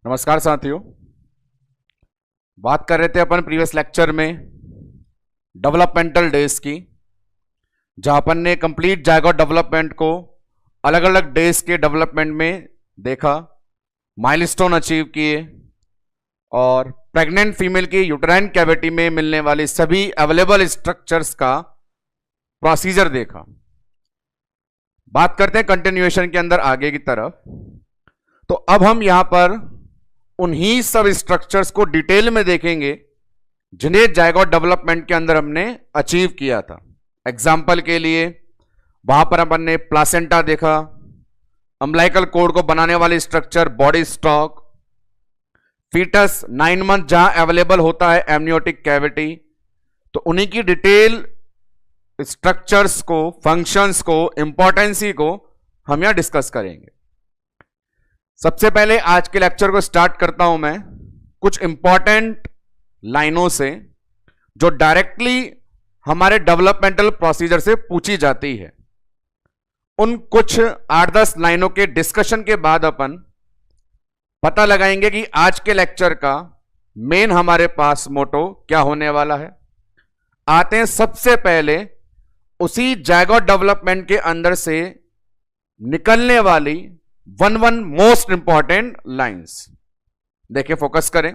नमस्कार साथियों, बात कर रहे थे अपन प्रीवियस लेक्चर में डेवलपमेंटल डेज की, जहां अपन ने कंप्लीट जायगोट डेवलपमेंट को अलग अलग डेज के डेवलपमेंट में देखा, माइलस्टोन अचीव किए और प्रेग्नेंट फीमेल की यूटेराइन कैविटी में मिलने वाली सभी अवेलेबल स्ट्रक्चर्स का प्रोसीजर देखा। बात करते हैं कंटिन्यूएशन के अंदर आगे की तरफ। तो अब हम यहां पर उन्हीं सब स्ट्रक्चर्स को डिटेल में देखेंगे जिन्हें जायगोट डेवलपमेंट के अंदर हमने अचीव किया था। एग्जाम्पल के लिए वहां पर अपन ने प्लासेंटा देखा, अम्बिलिकल कोड को बनाने वाली structure body stalk, foetus 9 month जहां अवेलेबल होता है एमनियोटिक कैविटी, तो उन्हीं की डिटेल स्ट्रक्चर्स को, फंक्शंस को, इंपॉर्टेंसी को हम यहां डिस्कस करेंगे। सबसे पहले आज के लेक्चर को स्टार्ट करता हूं मैं कुछ इंपॉर्टेंट लाइनों से जो डायरेक्टली हमारे डेवलपमेंटल प्रोसीजर से पूछी जाती है। उन कुछ 8-10 लाइनों के डिस्कशन के बाद अपन पता लगाएंगे कि आज के लेक्चर का मेन हमारे पास मोटो क्या होने वाला है। आते हैं सबसे पहले उसी जायगोट डेवलपमेंट के अंदर से निकलने वाली वन मोस्ट इंपॉर्टेंट लाइंस। देखिए, फोकस करें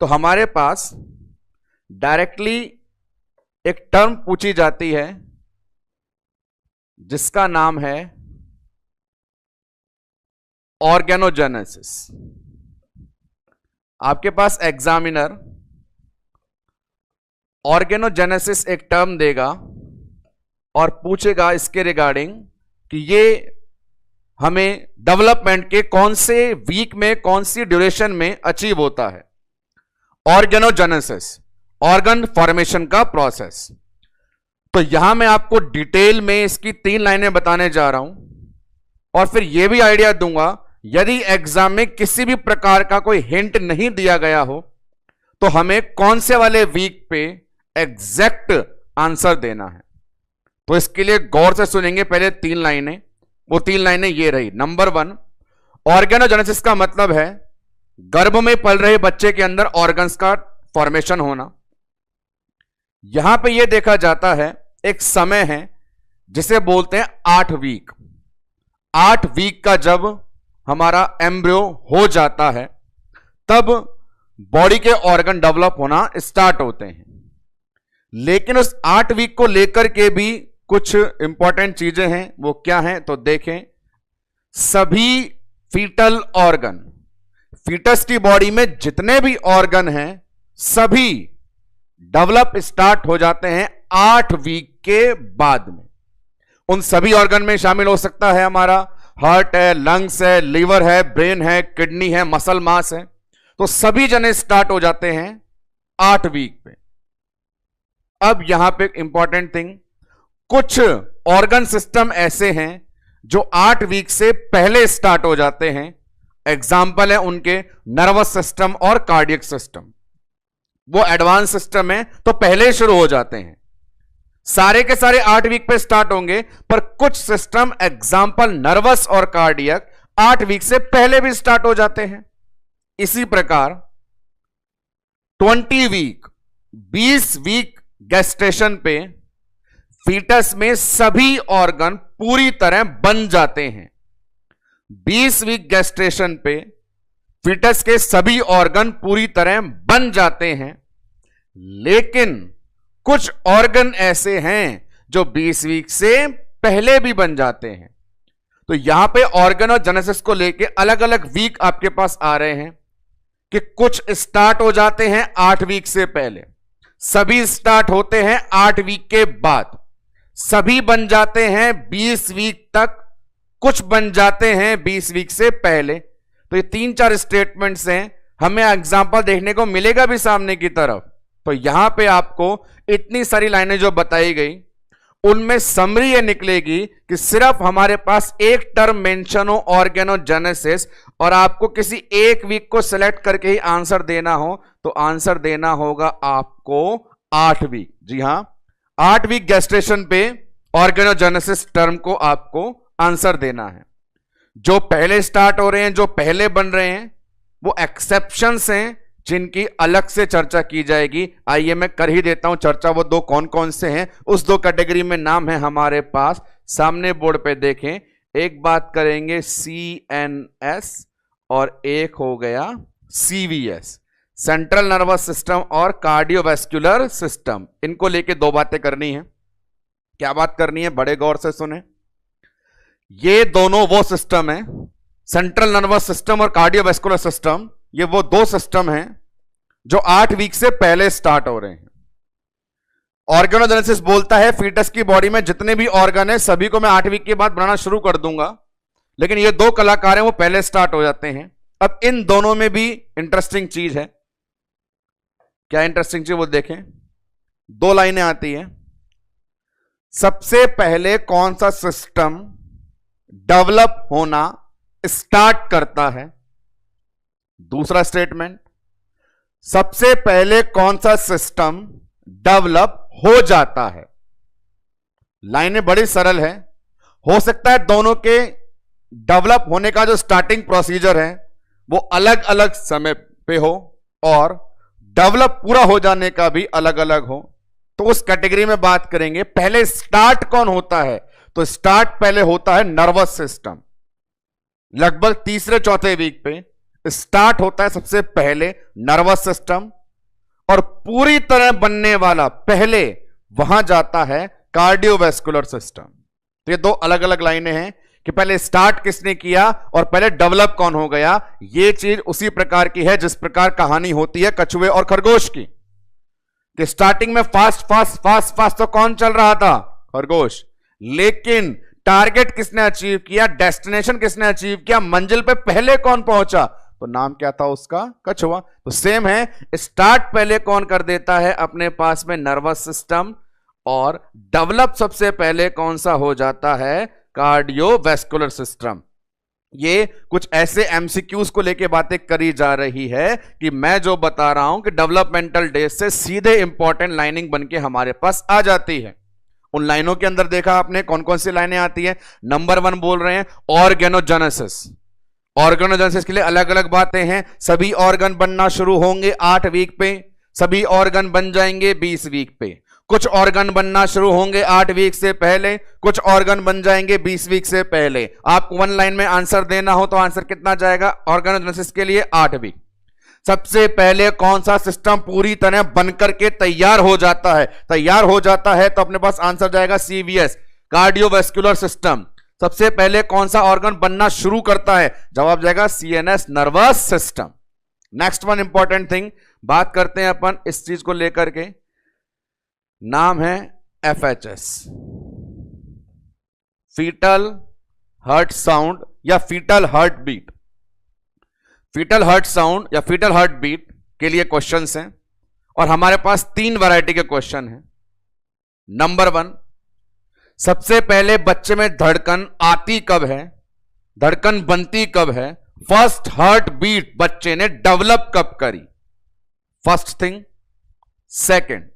तो हमारे पास डायरेक्टली एक टर्म पूछी जाती है जिसका नाम है ऑर्गेनोजेनेसिस। आपके पास एग्जामिनर ऑर्गेनोजेनेसिस एक टर्म देगा और पूछेगा इसके रिगार्डिंग कि ये हमें डेवलपमेंट के कौन से वीक में, कौन सी ड्यूरेशन में अचीव होता है। ऑर्गेनोजेनेसिस, ऑर्गन फॉर्मेशन का प्रोसेस। तो यहां मैं आपको डिटेल में इसकी 3 लाइनें बताने जा रहा हूं और फिर यह भी आइडिया दूंगा यदि एग्जाम में किसी भी प्रकार का कोई हिंट नहीं दिया गया हो तो हमें कौन से वाले वीक पे एग्जैक्ट आंसर देना है। तो इसके लिए गौर से सुनेंगे पहले 3 लाइनें। वो 3 लाइनें ये रही। नंबर 1, ऑर्गेनोजेनेसिस का मतलब है गर्भ में पल रहे बच्चे के अंदर ऑर्गन्स का फॉर्मेशन होना। यहां पे ये देखा जाता है एक समय है जिसे बोलते हैं 8 वीक। 8 वीक का जब हमारा एम्ब्रियो हो जाता है तब बॉडी के ऑर्गन डेवलप होना स्टार्ट होते हैं। लेकिन उस 8 वीक को लेकर के भी कुछ इंपॉर्टेंट चीजें हैं। वो क्या हैं तो देखें। सभी फीटल ऑर्गन, फीटस की बॉडी में जितने भी ऑर्गन हैं सभी डेवलप स्टार्ट हो जाते हैं 8 वीक के बाद में। उन सभी ऑर्गन में शामिल हो सकता है हमारा हार्ट है, लंग्स है, लीवर है, ब्रेन है, किडनी है, मसल मास है। तो सभी जने स्टार्ट हो जाते हैं 8 वीक पे। अब यहां पे एक इंपॉर्टेंट थिंग, कुछ ऑर्गन सिस्टम ऐसे हैं जो 8 वीक से पहले स्टार्ट हो जाते हैं। एग्जाम्पल है उनके नर्वस सिस्टम और कार्डियक सिस्टम। वो एडवांस सिस्टम है तो पहले शुरू हो जाते हैं। सारे के सारे 8 वीक पे स्टार्ट होंगे, पर कुछ सिस्टम एग्जाम्पल नर्वस और कार्डियक 8 वीक से पहले भी स्टार्ट हो जाते हैं। इसी प्रकार 20 वीक, 20 वीक गेस्टेशन पे फीटस में सभी ऑर्गन पूरी तरह बन जाते हैं। 20 वीक गेस्टेशन पे फीटस के सभी ऑर्गन पूरी तरह बन जाते हैं। लेकिन कुछ ऑर्गन ऐसे हैं जो 20 वीक से पहले भी बन जाते हैं। तो यहां पे ऑर्गेनोजेनेसिस को लेके अलग अलग वीक आपके पास आ रहे हैं कि कुछ स्टार्ट हो जाते हैं 8 वीक से पहले, सभी स्टार्ट होते हैं 8 वीक के बाद, सभी बन जाते हैं 20 वीक तक, कुछ बन जाते हैं 20 वीक से पहले। तो ये 3-4 स्टेटमेंट्स हैं, हमें एग्जांपल देखने को मिलेगा भी सामने की तरफ। तो यहां पे आपको इतनी सारी लाइनें जो बताई गई उनमें समरी ये निकलेगी कि सिर्फ हमारे पास एक टर्म मेंशन हो ऑर्गेनोजेनेसिस और आपको किसी एक वीक को सिलेक्ट करके ही आंसर देना हो तो आंसर देना होगा आपको 8 वीक। जी हां, 8 वीक गेस्टेशन पे ऑर्गेनोजेनेसिस टर्म को आपको आंसर देना है। जो पहले स्टार्ट हो रहे हैं, जो पहले बन रहे हैं, वो एक्सेप्शंस हैं जिनकी अलग से चर्चा की जाएगी। आइए मैं कर ही देता हूं चर्चा, वो दो कौन कौन से हैं। उस दो कैटेगरी में नाम है हमारे पास, सामने बोर्ड पे देखें। एक बात करेंगे CNS और एक हो गया CVS, सेंट्रल नर्वस सिस्टम और कार्डियोवैस्कुलर सिस्टम। इनको लेके दो बातें करनी है। क्या बात करनी है, बड़े गौर से सुने। ये दोनों वो सिस्टम है, सेंट्रल नर्वस सिस्टम और कार्डियोवैस्कुलर सिस्टम, ये वो दो सिस्टम हैं जो 8 वीक से पहले स्टार्ट हो रहे हैं। ऑर्गेनोजेनेसिस बोलता है फीटस की बॉडी में जितने भी ऑर्गन है सभी को मैं 8 वीक के बाद बनाना शुरू कर दूंगा, लेकिन ये दो कलाकार हैं वो पहले स्टार्ट हो जाते हैं। अब इन दोनों में भी इंटरेस्टिंग चीज है। क्या इंटरेस्टिंग चीज वो देखें, दो लाइनें आती हैं। सबसे पहले कौन सा सिस्टम डेवलप होना स्टार्ट करता है। दूसरा स्टेटमेंट, सबसे पहले कौन सा सिस्टम डेवलप हो जाता है। लाइनें बड़ी सरल है। हो सकता है दोनों के डेवलप होने का जो स्टार्टिंग प्रोसीजर है वो अलग अलग समय पे हो और डेवलप पूरा हो जाने का भी अलग अलग हो, तो उस कैटेगरी में बात करेंगे। पहले स्टार्ट कौन होता है, तो स्टार्ट पहले होता है नर्वस सिस्टम। लगभग तीसरे चौथे वीक पे स्टार्ट होता है सबसे पहले नर्वस सिस्टम, और पूरी तरह बनने वाला पहले वहां जाता है कार्डियोवैस्कुलर सिस्टम। तो ये दो अलग अलग लाइनें हैं कि पहले स्टार्ट किसने किया और पहले डेवलप कौन हो गया। ये चीज उसी प्रकार की है जिस प्रकार कहानी होती है कछुए और खरगोश की, कि स्टार्टिंग में फास्ट फास्ट फास्ट फास्ट तो कौन चल रहा था, खरगोश, लेकिन टारगेट किसने अचीव किया, डेस्टिनेशन किसने अचीव किया, मंजिल पे पहले कौन पहुंचा, तो नाम क्या था उसका, कछुआ। तो सेम है, स्टार्ट पहले कौन कर देता है अपने पास में, नर्वस सिस्टम, और डेवलप सबसे पहले कौन सा हो जाता है, कार्डियोवैस्कुलर सिस्टम। ये कुछ ऐसे एमसीक्यूज को लेके बातें करी जा रही है कि मैं जो बता रहा हूं कि डेवलपमेंटल डेज से सीधे इंपॉर्टेंट लाइनिंग बन के हमारे पास आ जाती है। उन लाइनों के अंदर देखा आपने कौन कौन सी लाइनें आती है। नंबर 1 बोल रहे हैं ऑर्गेनोजेनेसिस। ऑर्गेनोजेनेसिस के लिए अलग अलग बातें हैं। सभी ऑर्गन बनना शुरू होंगे 8 वीक पे, सभी ऑर्गन बन जाएंगे 20 वीक पे। कुछ ऑर्गन बनना शुरू होंगे 8 वीक से पहले, कुछ ऑर्गन बन जाएंगे 20 वीक से पहले। आपको 1 लाइन में आंसर देना हो तो आंसर कितना जाएगा ऑर्गेनोजेनेसिस के लिए, 8 वीक। सबसे पहले कौन सा सिस्टम पूरी तरह बनकर के तैयार हो जाता है, तैयार हो जाता है तो अपने पास आंसर जाएगा CVS, कार्डियोवैस्कुलर सिस्टम। सबसे पहले कौन सा ऑर्गन बनना शुरू करता है, जवाब जाएगा CNS, nervous system. Next one important thing बात करते हैं अपन इस चीज को लेकर के, नाम है FHS, फीटल हार्ट साउंड या foetal heartbeat. Foetal heart sound या फीटल हार्ट बीट के लिए क्वेश्चंस हैं और हमारे पास 3 वैरायटी के क्वेश्चन हैं। नंबर 1, सबसे पहले बच्चे में धड़कन आती कब है, धड़कन बनती कब है, फर्स्ट हार्ट बीट बच्चे ने डेवलप कब करी, फर्स्ट थिंग। सेकंड,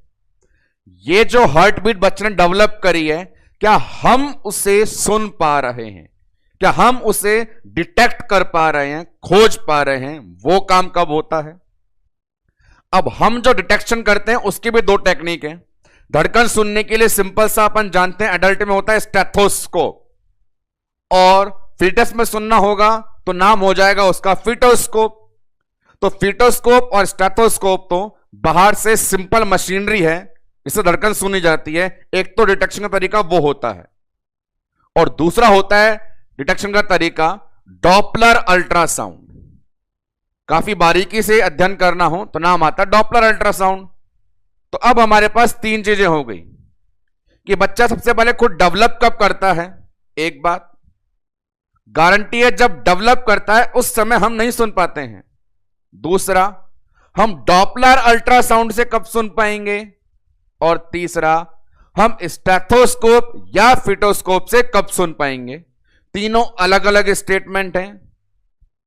ये जो हार्ट बीट बच्चे ने डेवलप करी है क्या हम उसे सुन पा रहे हैं, क्या हम उसे डिटेक्ट कर पा रहे हैं, खोज पा रहे हैं, वो काम कब होता है। अब हम जो डिटेक्शन करते हैं उसकी भी 2 टेक्निक है। धड़कन सुनने के लिए सिंपल सा अपन जानते हैं एडल्ट में होता है स्टेथोस्कोप, और फीटस में सुनना होगा तो नाम हो जाएगा उसका फीटोस्कोप। तो फीटोस्कोप और स्टेथोस्कोप तो बाहर से सिंपल मशीनरी है, इससे धड़कन सुनी जाती है। एक तो डिटेक्शन का तरीका वो होता है, और दूसरा होता है डिटेक्शन का तरीका डॉपलर अल्ट्रासाउंड। काफी बारीकी से अध्ययन करना हो तो नाम आता है डॉपलर अल्ट्रासाउंड। तो अब हमारे पास 3 चीजें हो गई कि बच्चा सबसे पहले खुद डेवलप कब करता है। एक बात गारंटी है, जब डेवलप करता है उस समय हम नहीं सुन पाते हैं। दूसरा, हम डॉपलर अल्ट्रासाउंड से कब सुन पाएंगे, और तीसरा, हम स्टेथोस्कोप या फीटोस्कोप से कब सुन पाएंगे। तीनों अलग अलग स्टेटमेंट हैं,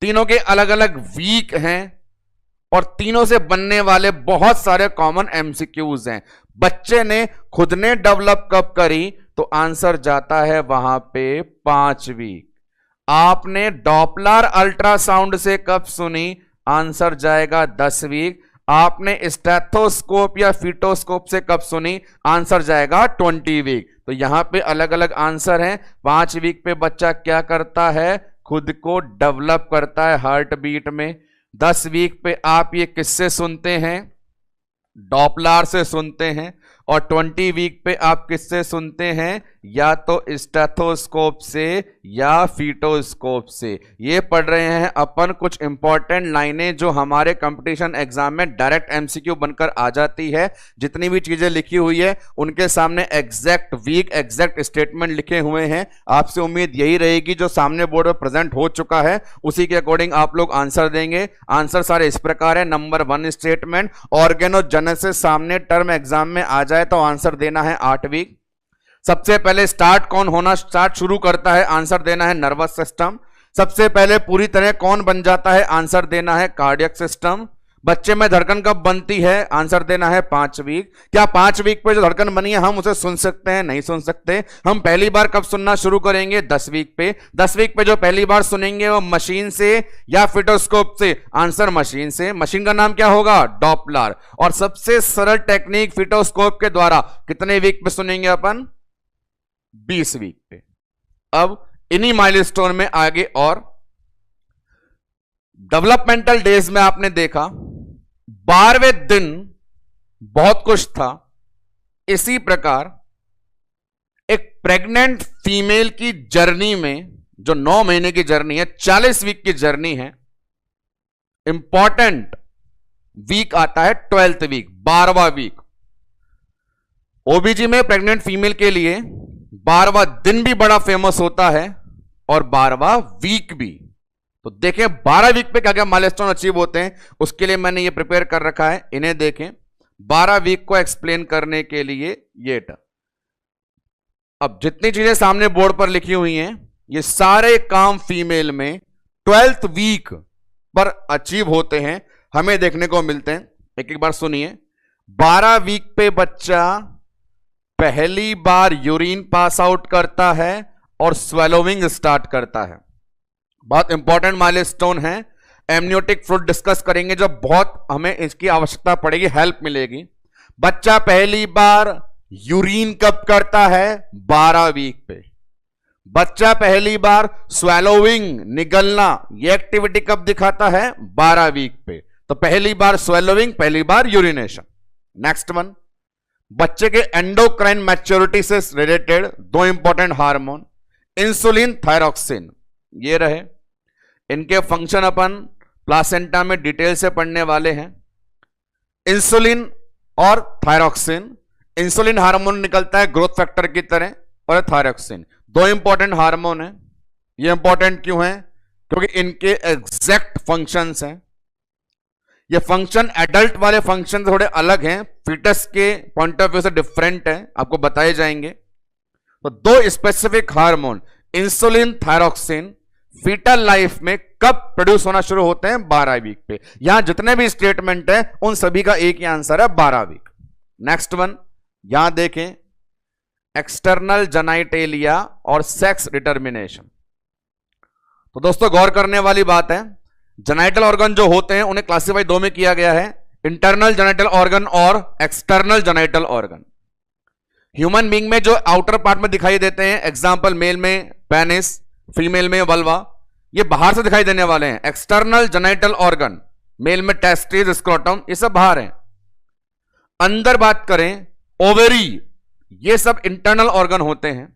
तीनों के अलग अलग वीक हैं, और तीनों से बनने वाले बहुत सारे कॉमन एमसीक्यूज हैं। बच्चे ने खुद ने डेवलप कब करी तो आंसर जाता है वहां पे 5 वीक। आपने डॉपलर अल्ट्रासाउंड से कब सुनी, आंसर जाएगा 10 वीक। आपने स्टेथोस्कोप या फीटोस्कोप से कब सुनी, आंसर जाएगा 20 वीक। तो यहां पे अलग अलग आंसर हैं। 5 वीक पे बच्चा क्या करता है, खुद को डेवलप करता है हार्ट बीट में। 10 वीक पे आप ये किससे सुनते हैं, डॉपलर से सुनते हैं। और 20 वीक पे आप किससे सुनते हैं, या तो स्टेथोस्कोप से या फीटोस्कोप से। ये पढ़ रहे हैं अपन कुछ इंपॉर्टेंट लाइनें जो हमारे कंपटीशन एग्जाम में डायरेक्ट एमसीक्यू बनकर आ जाती है। जितनी भी चीजें लिखी हुई है उनके सामने एग्जैक्ट वीक, एग्जैक्ट स्टेटमेंट लिखे हुए हैं। आपसे उम्मीद यही रहेगी जो सामने बोर्ड पर प्रेजेंट हो चुका है उसी के अकॉर्डिंग आप लोग आंसर देंगे। आंसर सारे इस प्रकार है। नंबर 1 स्टेटमेंट, ऑर्गेनोजेनेसिस सामने टर्म एग्जाम में आ जाए तो आंसर देना है 8 वीक। सबसे पहले स्टार्ट शुरू करता है, आंसर देना है नर्वस सिस्टम। सबसे पहले पूरी तरह कौन बन जाता है, आंसर देना है कार्डियक सिस्टम। बच्चे में धड़कन कब बनती है, आंसर देना है 5 वीक। क्या 5 वीक पे जो धड़कन बनी है हम उसे सुन सकते हैं, नहीं सुन सकते। हम पहली बार कब सुनना शुरू करेंगे, 10 वीक पे। 10 वीक पे जो पहली बार सुनेंगे वो मशीन से या फिटोस्कोप से, आंसर मशीन से। मशीन का नाम क्या होगा, डॉपलर। और सबसे सरल टेक्निक फिटोस्कोप के द्वारा कितने वीक पे सुनेंगे अपन, 20 वीक पे। अब इन्हीं माइलस्टोन में आगे और डेवलपमेंटल डेज में आपने देखा 12वें दिन बहुत कुछ था। इसी प्रकार एक प्रेग्नेंट फीमेल की जर्नी में, जो 9 महीने की जर्नी है, 40 वीक की जर्नी है, इंपॉर्टेंट वीक आता है 12th वीक, 12वां वीक। ओबीजी में प्रेग्नेंट फीमेल के लिए 12वां दिन भी बड़ा फेमस होता है और 12वां वीक भी। तो देखें 12 वीक पे क्या क्या माइलस्टोन अचीव होते हैं, उसके लिए मैंने ये प्रिपेयर कर रखा है। इन्हें देखें 12 वीक को एक्सप्लेन करने के लिए ये अब जितनी चीजें सामने बोर्ड पर लिखी हुई हैं ये सारे काम फीमेल में 12th वीक पर अचीव होते हैं, हमें देखने को मिलते हैं। एक एक बार सुनिए। 12 वीक पे बच्चा पहली बार यूरिन पास आउट करता है और स्वेलोइंग स्टार्ट करता है। बहुत इंपॉर्टेंट माइलस्टोन है। एमनियोटिक फ्लूइड डिस्कस करेंगे जो बहुत हमें इसकी आवश्यकता पड़ेगी, हेल्प मिलेगी। बच्चा पहली बार यूरिन कब करता है, 12 वीक पे। बच्चा पहली बार स्वेलोइंग, निगलना, ये एक्टिविटी कब दिखाता है, 12 वीक पे। तो पहली बार स्वेलोइंग, पहली बार यूरिनेशन। नेक्स्ट वन, बच्चे के एंडोक्राइन मैच्योरिटी से related 2 important hormone, insulin, thyroxine, ये रहे। इनके फंक्शन अपन प्लासेंटा में डिटेल से पढ़ने वाले हैं। इंसुलिन और थायरॉक्सिन, इंसुलिन हार्मोन निकलता है ग्रोथ फैक्टर की तरह, और थायरॉक्सिन 2 इंपॉर्टेंट हार्मोन है। ये इंपॉर्टेंट क्यों है, क्योंकि इनके एग्जैक्ट फंक्शंस हैं। ये फंक्शन एडल्ट वाले फंक्शन थोड़े अलग हैं, फीटस के पॉइंट ऑफ व्यू से डिफरेंट है, आपको बताए जाएंगे। तो 2 specific hormone insulin, thyroxine fetal life में कब प्रोड्यूस होना शुरू होते हैं, 12 वीक पे। यहां जितने भी स्टेटमेंट है उन सभी का एक ही आंसर है, 12 वीक। नेक्स्ट वन, यहां देखें एक्सटर्नल जेनाइटेलिया और सेक्स डिटर्मिनेशन। तो दोस्तों गौर करने वाली बात है, जेनाइटल ऑर्गन जो होते हैं उन्हें क्लासिफाई 2 में किया गया है, इंटरनल जेनाइटल ऑर्गन और external genital organ. Human being में जो आउटर पार्ट में दिखाई देते हैं, एग्जाम्पल मेल में पेनिस, फीमेल में वल्वा, ये बाहर से दिखाई देने वाले हैं। एक्सटर्नल जेनाइटल ऑर्गन, मेल में टेस्टिस, स्क्रोटम, ये सब बाहर हैं। अंदर बात करें, ओवेरी, ये सब इंटरनल ऑर्गन होते हैं।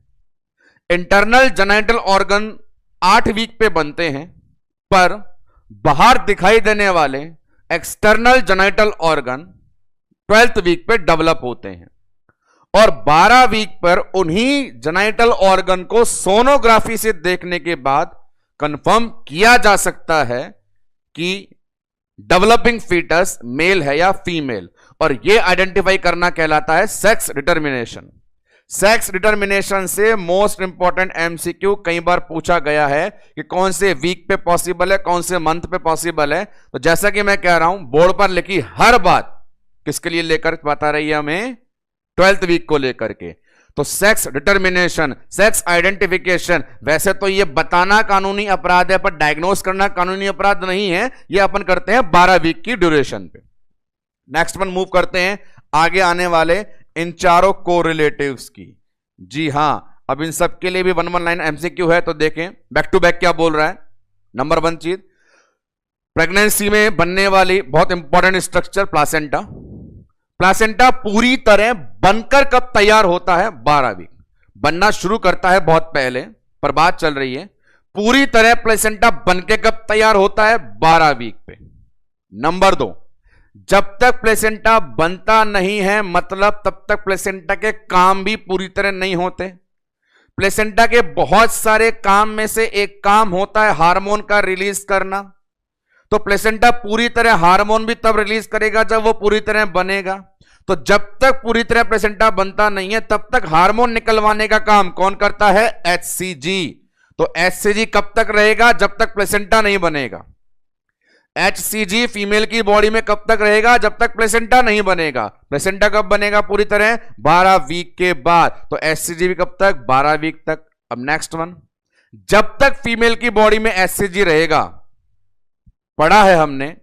इंटरनल जेनाइटल ऑर्गन 8 वीक पे बनते हैं, पर बाहर दिखाई देने वाले external genital organ 12th week पे डेवलप होते हैं। और 12 वीक पर उन्हीं जेनाइटल ऑर्गन को सोनोग्राफी से देखने के बाद कंफर्म किया जा सकता है कि डेवलपिंग फीटस मेल है या फीमेल, और यह आइडेंटिफाई करना कहलाता है सेक्स डिटर्मिनेशन। सेक्स डिटर्मिनेशन से मोस्ट इंपॉर्टेंट एमसीक्यू कई बार पूछा गया है कि कौन से वीक पे पॉसिबल है, कौन से मंथ पे पॉसिबल है। तो जैसा कि मैं कह रहा हूं, बोर्ड पर लिखी हर बात किसके लिए लेकर बता रही है हमें, 12th वीक को लेकर के। तो सेक्स डिटर्मिनेशन, सेक्स आइडेंटिफिकेशन, वैसे तो ये बताना कानूनी अपराध है पर डायग्नोस करना कानूनी अपराध नहीं है। ये अपन करते हैं 12 वीक की ड्यूरेशन पे। नेक्स्ट वन मूव करते हैं आगे आने वाले इन चारों कोरिलेटिव्स की। जी हां, अब इन सब के लिए भी 1 लाइन एमसीक्यू है, तो देखें बैक टू बैक क्या बोल रहा है। नंबर 1 चीज, प्रेगनेंसी में बनने वाली बहुत इंपॉर्टेंट स्ट्रक्चर प्लासेंटा। प्लासेंटा पूरी तरह बनकर कब तैयार होता है? 12 वीक। बनना शुरू करता है बहुत पहले, पर बात चल रही है पूरी तरह प्लेसेंटा बनके कब तैयार होता है? 12 वीक पे। नंबर 2, जब तक प्लेसेंटा बनता नहीं है मतलब तब तक प्लेसेंटा के काम भी पूरी तरह नहीं होते। प्लेसेंटा के बहुत सारे काम में से एक काम होता है हार्मोन का रिलीज करना। तो प्लेसेंटा पूरी तरह हार्मोन भी तब रिलीज करेगा जब वो पूरी तरह बनेगा। तो जब तक पूरी तरह प्लेसेंटा बनता नहीं है तब तक हार्मोन निकलवाने का काम कौन करता है? HCG। तो HCG कब तक रहेगा? जब तक प्लेसेंटा नहीं बनेगा। HCG फीमेल की बॉडी में कब तक रहेगा? जब तक प्लेसेंटा नहीं बनेगा। प्लेसेंटा कब बनेगा पूरी तरह? 12 वीक के बाद। तो HCG भी कब तक? 12 वीक तक। अब नेक्स्ट वन, जब तक फीमेल की बॉडी में HCG रहेगा, पढ़ा है हमने,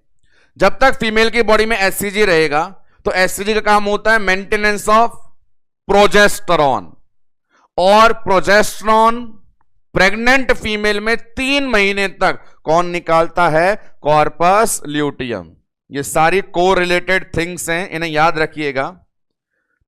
जब तक फीमेल की बॉडी में HCG रहेगा तो HCG का काम होता है मेंटेनेंस ऑफ प्रोजेस्टेरॉन। और प्रोजेस्टेरॉन प्रेग्नेंट फीमेल में 3 महीने तक कौन निकालता है? Corpus luteum. ये सारी कोरिलेटेड थिंग्स हैं, इन्हें याद रखिएगा।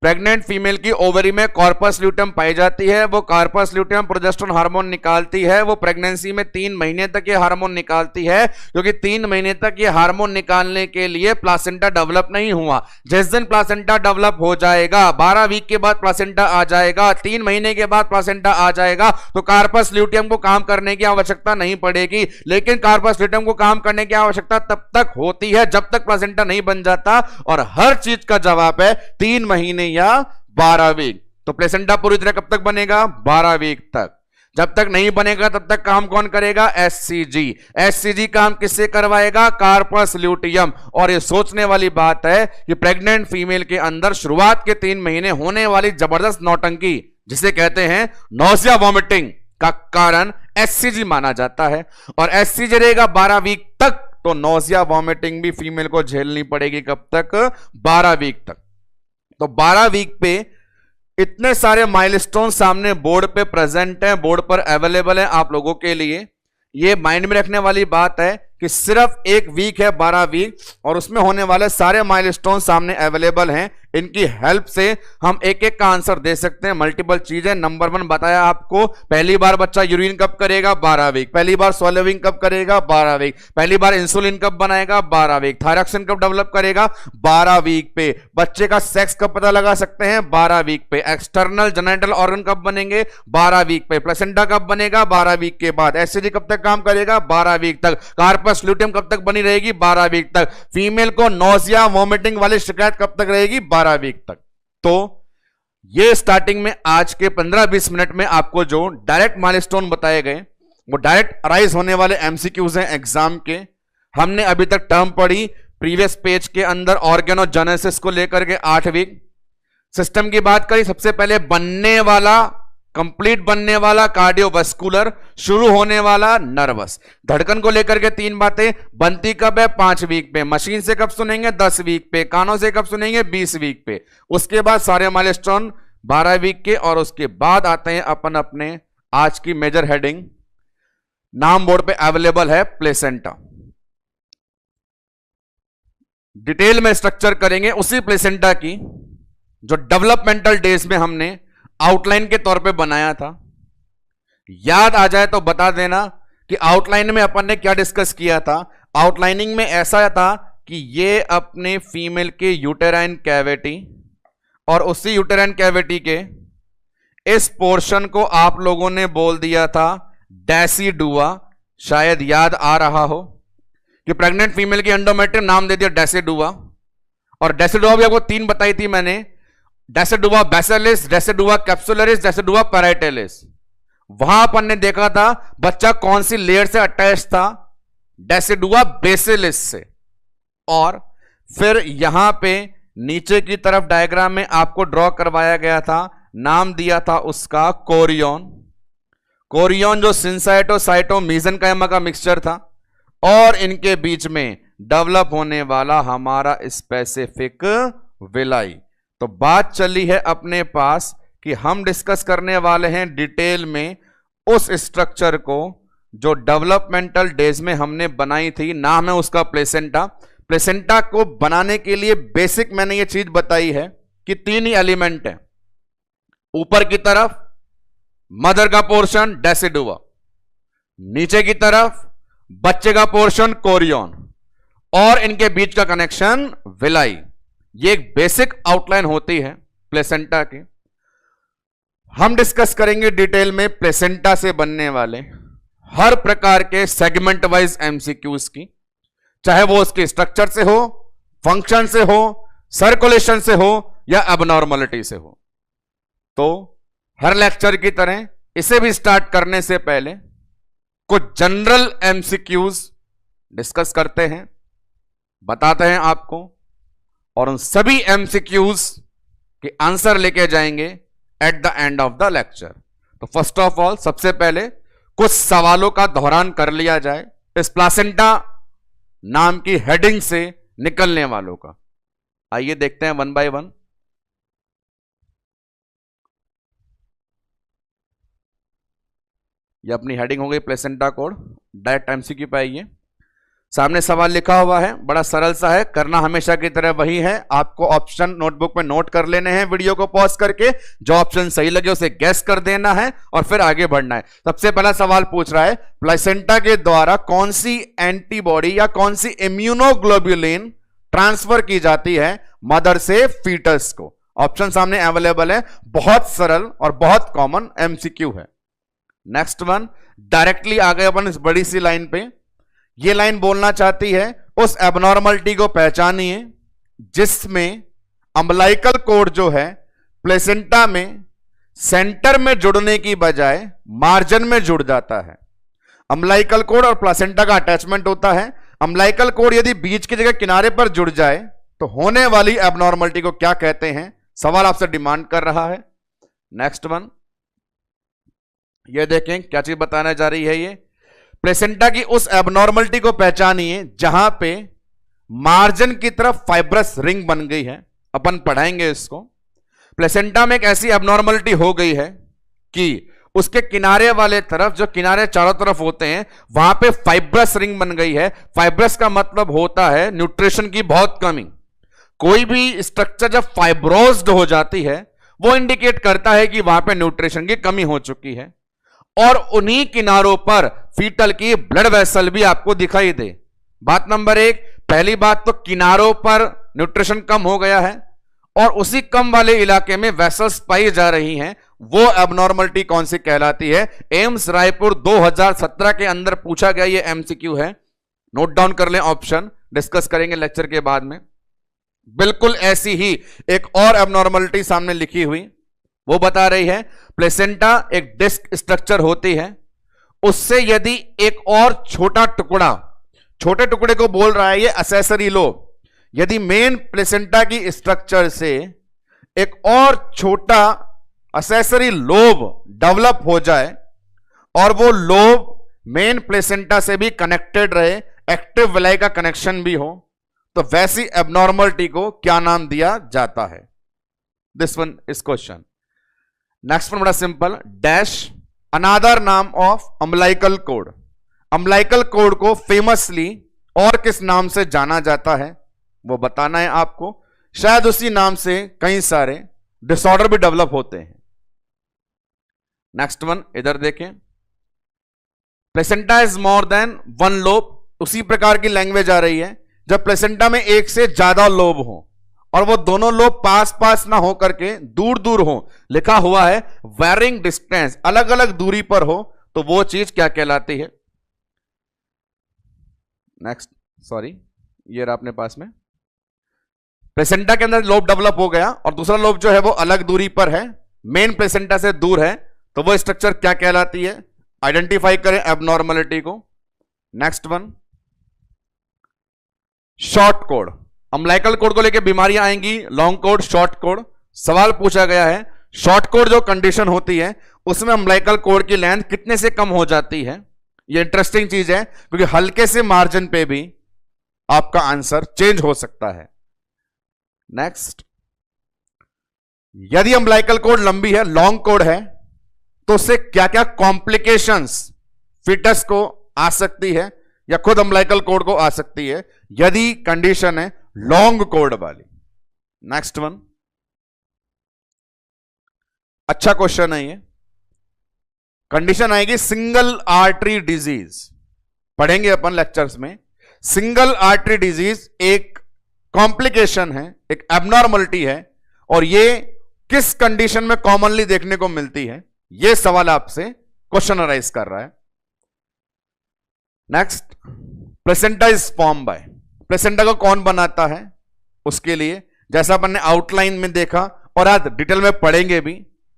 प्रेग्नेंट फीमेल की ओवरी में कॉर्पस ल्यूटियम पाई जाती है। वो कॉर्पस ल्यूटियम प्रोजेस्टेरोन हार्मोन निकालती है। वो प्रेगनेंसी में 3 महीने तक ये हार्मोन निकालती है, क्योंकि 3 महीने तक ये हार्मोन निकालने के लिए प्लासेंटा डेवलप नहीं हुआ। जिस दिन प्लासेंटा डेवलप हो जाएगा, 12 वीक के बाद प्लासेंटा आ जाएगा, 3 महीने के बाद प्लासेंटा आ जाएगा, तो कॉर्पस ल्यूटियम को काम करने की आवश्यकता नहीं पड़ेगी। लेकिन कॉर्पस ल्यूटियम को काम करने की आवश्यकता तब तक होती है जब तक प्लासेंटा नहीं बन जाता। और हर चीज का जवाब है 3 महीने या 12 वीक। तो प्लेसेंटा पूरी तरह कब तक बनेगा? 12 वीक तक। जब तक नहीं बनेगा तब तक काम कौन करेगा? HCG। HCG काम किससे करवाएगा? Corpus luteum. और ये सोचने वाली बात है कि प्रेग्नेंट फीमेल के अंदर शुरुआत के 3 महीने होने वाली जबरदस्त नौटंकी, जिसे कहते हैं नौसिया वॉमिटिंग, का कारण HCG माना जाता है। और HCG रहेगा 12 वीक तक, तो नौसिया वॉमिटिंग भी फीमेल को झेलनी पड़ेगी। कब तक? 12 वीक तक। तो 12 वीक पे इतने सारे माइलस्टोन सामने बोर्ड पे प्रेजेंट हैं, बोर्ड पर अवेलेबल है आप लोगों के लिए। ये माइंड में रखने वाली बात है कि सिर्फ एक वीक है 12 वीक, और उसमें होने वाले सारे माइलस्टोन सामने अवेलेबल हैं। इनकी हेल्प से हम एक एक का आंसर दे सकते हैं। मल्टीपल चीजें। नंबर 1 बताया आपको, पहली बार बच्चा यूरिन कब करेगा? 12 वीक। पहली बार स्वॉलोइंग कब करेगा? 12 वीक। पहली बार इंसुलिन कब बनाएगा? 12 वीक। थायरॉक्सिन कब डेवलप करेगा? 12 वीक पे। बच्चे का सेक्स कब पता लगा सकते हैं? 12 वीक पे। एक्सटर्नल जेनिटल ऑर्गन कब बनेंगे? 12 वीक पे। प्लेसेंटा कब बनेगा? 12 वीक के बाद। HCG कब तक काम करेगा? 12 वीक तक। कॉर्पस ल्यूटियम कब तक बनी रहेगी? 12 वीक तक। फीमेल को नौसिया वॉमिटिंग वाली शिकायत कब तक रहेगी? 12 वीक तक। तो ये स्टार्टिंग में आज के 15-20 मिनट में आपको जो डायरेक्ट माइलस्टोन बताए गए, वो डायरेक्ट अराइज होने वाले एमसीक्यूज हैं एग्जाम के। हमने अभी तक टर्म पढ़ी प्रीवियस पेज के अंदर, ऑर्गेनोजेनेसिस को लेकर के 8 वीक। सिस्टम की बात करी, सबसे पहले बनने वाला, कंप्लीट बनने वाला कार्डियोवास्कुलर, शुरू होने वाला नर्वस। धड़कन को लेकर के 3 बातें। बनती कब है? 5 वीक पे। मशीन से कब सुनेंगे? 10 वीक पे। कानों से कब सुनेंगे? 20 वीक पे। उसके बाद सारे माइलस्टोन 12 वीक के। और उसके बाद आते हैं अपन अपने आज की मेजर हेडिंग। नाम बोर्ड पे अवेलेबल है, प्लेसेंटा। डिटेल में स्ट्रक्चर करेंगे उसी प्लेसेंटा की जो डेवलपमेंटल डेज में हमने आउटलाइन के तौर पे बनाया था। याद आ जाए तो बता देना कि आउटलाइन में अपन ने क्या डिस्कस किया था। आउटलाइनिंग में ऐसा था कि ये अपने फीमेल के यूटेराइन कैविटी, और उसी यूटेराइन कैविटी के इस पोर्शन को आप लोगों ने बोल दिया था डेसिडुआ। शायद याद आ रहा हो कि प्रेग्नेंट फीमेल की एंडोमेट्रियम नाम दे दिया डेसिडुआ। और डेसिडुआ भी आपको 3 बताई थी मैंने, डेसिडुआ बेसिलिस, डेसिडुआ कैप्सुलरिस, डेसिडुआ पैराइटेलिस। वहां अपन ने देखा था बच्चा कौन सी लेयर से अटैच था? डेसिडुआ बेसिलिस से। और फिर यहां पे नीचे की तरफ डायग्राम में आपको ड्रॉ करवाया गया था नाम दिया था उसका कोरियन। कोरियन जो सिंसाइटो मीजनकाइमा का मिक्सचर था, और इनके बीच में डेवलप होने वाला हमारा स्पेसिफिक विलाई। तो बात चली है अपने पास कि हम डिस्कस करने वाले हैं डिटेल में उस स्ट्रक्चर को जो डेवलपमेंटल डेज में हमने बनाई थी। नाम है उसका प्लेसेंटा। प्लेसेंटा को बनाने के लिए बेसिक मैंने ये चीज बताई है कि 3 ही एलिमेंट है। ऊपर की तरफ मदर का पोर्शन डेसिडुआ, नीचे की तरफ बच्चे का पोर्शन कोरियन, और इनके बीच का कनेक्शन विलाई। ये एक बेसिक आउटलाइन होती है प्लेसेंटा की। हम डिस्कस करेंगे डिटेल में प्लेसेंटा से बनने वाले हर प्रकार के सेगमेंट वाइज एमसीक्यूज की, चाहे वो उसके स्ट्रक्चर से हो, फंक्शन से हो, सर्कुलेशन से हो, या एबनॉर्मलिटी से हो। तो हर लेक्चर की तरह इसे भी स्टार्ट करने से पहले कुछ जनरल एमसीक्यूज डिस्कस करते हैं, बताते हैं आपको, और उन सभी एमसीक्यूज के आंसर लेके जाएंगे at the end of the lecture. तो फर्स्ट ऑफ ऑल सबसे पहले कुछ सवालों का दोहरान कर लिया जाए इस प्लासेंटा नाम की हेडिंग से निकलने वालों का। आइए देखते हैं 1 बाय 1। ये अपनी हेडिंग हो गई प्लेसेंटा कोड। डायरेक्ट एमसीक्यू पे आइए। सामने सवाल लिखा हुआ है, बड़ा सरल सा है, करना हमेशा की तरह वही है। आपको ऑप्शन नोटबुक में नोट कर लेने हैं वीडियो को पॉज करके, जो ऑप्शन सही लगे उसे गैस कर देना है और फिर आगे बढ़ना है। सबसे पहला सवाल पूछ रहा है, प्लेसेंटा के द्वारा कौन सी एंटीबॉडी या कौन सी इम्यूनोग्लोबुलिन ट्रांसफर की जाती है मदर से फीटस को। ऑप्शन सामने अवेलेबल है, बहुत सरल और बहुत कॉमन एमसीक्यू है। नेक्स्ट वन, डायरेक्टली आ गए अपन इस बड़ी सी लाइन पे। ये लाइन बोलना चाहती है उस एबनॉर्मलिटी को पहचानिए जिसमें अम्बलाइकल कोड जो है प्लेसेंटा में सेंटर में जुड़ने की बजाय मार्जिन में जुड़ जाता है। अम्बलाइकल कोड और प्लेसेंटा का अटैचमेंट होता है। अम्बलाइकल कोड यदि बीच की जगह किनारे पर जुड़ जाए तो होने वाली एबनॉर्मलिटी को क्या कहते हैं, सवाल आपसे डिमांड कर रहा है। नेक्स्ट वन, ये देखें क्या चीज बताने जा रही है। ये प्लेसेंटा की उस एबनॉर्मलिटी को पहचानिए जहां पे मार्जिन की तरफ फाइब्रस रिंग बन गई है। अपन पढ़ाएंगे इसको। प्लेसेंटा में एक ऐसी एबनॉर्मलिटी हो गई है कि उसके किनारे वाले तरफ, जो किनारे चारों तरफ होते हैं, वहां पे फाइब्रस रिंग बन गई है। फाइब्रस का मतलब होता है न्यूट्रिशन की बहुत कमी। कोई भी स्ट्रक्चर जब फाइब्रोज्ड हो जाती है वो इंडिकेट करता है कि वहां पे न्यूट्रिशन की कमी हो चुकी है, और उन्हीं किनारों पर फीटल की ब्लड वेसल भी आपको दिखाई दे। बात नंबर 1, पहली बात तो किनारों पर न्यूट्रिशन कम हो गया है और उसी कम वाले इलाके में वेसल्स पाई जा रही हैं। वो एबनॉर्मलिटी कौन सी कहलाती है? एम्स रायपुर 2017 के अंदर पूछा गया ये एमसीक्यू है। नोट डाउन कर लें, ऑप्शन डिस्कस करेंगे लेक्चर के बाद में। बिल्कुल ऐसी ही एक और एबनॉर्मलिटी सामने लिखी हुई, वो बता रही है प्लेसेंटा एक डिस्क स्ट्रक्चर होती है, उससे यदि एक और छोटा टुकड़ा, छोटे टुकड़े को बोल रहा है ये असेसरी लोब, यदि मेन प्लेसेंटा की स्ट्रक्चर से एक और छोटा असेसरी लोब डेवलप हो जाए और वो लोब मेन प्लेसेंटा से भी कनेक्टेड रहे, एक्टिव विलाई का कनेक्शन भी हो, तो वैसी एबनॉर्मलिटी को क्या नाम दिया जाता है? This one is question. Next one बड़ा सिंपल, डैश अनादर नाम of umbilical code. Umbilical code को फेमसली और किस नाम से जाना जाता है वो बताना है आपको। शायद उसी नाम से कई सारे डिसऑर्डर भी डेवलप होते हैं। नेक्स्ट वन इधर देखें, placenta is more than one lobe. उसी प्रकार की लैंग्वेज आ रही है जब प्लेसेंटा में एक से ज्यादा लोब हो और वो दोनों लोब पास पास ना हो करके दूर दूर हो, लिखा हुआ है वेरिंग डिस्टेंस, अलग अलग दूरी पर हो, तो वो चीज क्या कहलाती है? नेक्स्ट, सॉरी, ये रहा अपने पास में। प्लेसेंटा के अंदर लोब डेवलप हो गया और दूसरा लोब जो है वो अलग दूरी पर है, मेन प्लेसेंटा से दूर है, तो वो स्ट्रक्चर क्या कहलाती है? आइडेंटिफाई करें एबनॉर्मलिटी को। Next one, short code. Umbilical code को लेकर बीमारियां आएंगी, लॉन्ग कोड, शॉर्ट कोड। सवाल पूछा गया है शॉर्ट कोड जो कंडीशन होती है उसमें अम्बिलिकल कोड की लेंथ कितने से कम हो जाती है। ये इंटरेस्टिंग चीज है क्योंकि हल्के से मार्जिन पे भी आपका आंसर चेंज हो सकता है। नेक्स्ट, यदि अम्बिलिकल कोड लंबी है, लॉन्ग कोड है, तो उससे क्या क्या कॉम्प्लिकेशंस फीटस को आ सकती है या खुद अम्बिलिकल कोड को आ सकती है, यदि कंडीशन है लॉन्ग कोड वाली। नेक्स्ट वन, अच्छा क्वेश्चन है ये। कंडीशन आएगी सिंगल आर्टरी डिजीज, पढ़ेंगे अपन लेक्चर्स में। सिंगल आर्टरी डिजीज एक कॉम्प्लिकेशन है, एक एबनॉर्मलिटी है, और ये किस कंडीशन में कॉमनली देखने को मिलती है, ये सवाल आपसे क्वेश्चन अराइज कर रहा है। Next, placenta is form by, placenta को कौन बनाता है, उसके लिए जैसा अपन ने आउटलाइन में देखा और आज डिटेल में पढ़ेंगे भी,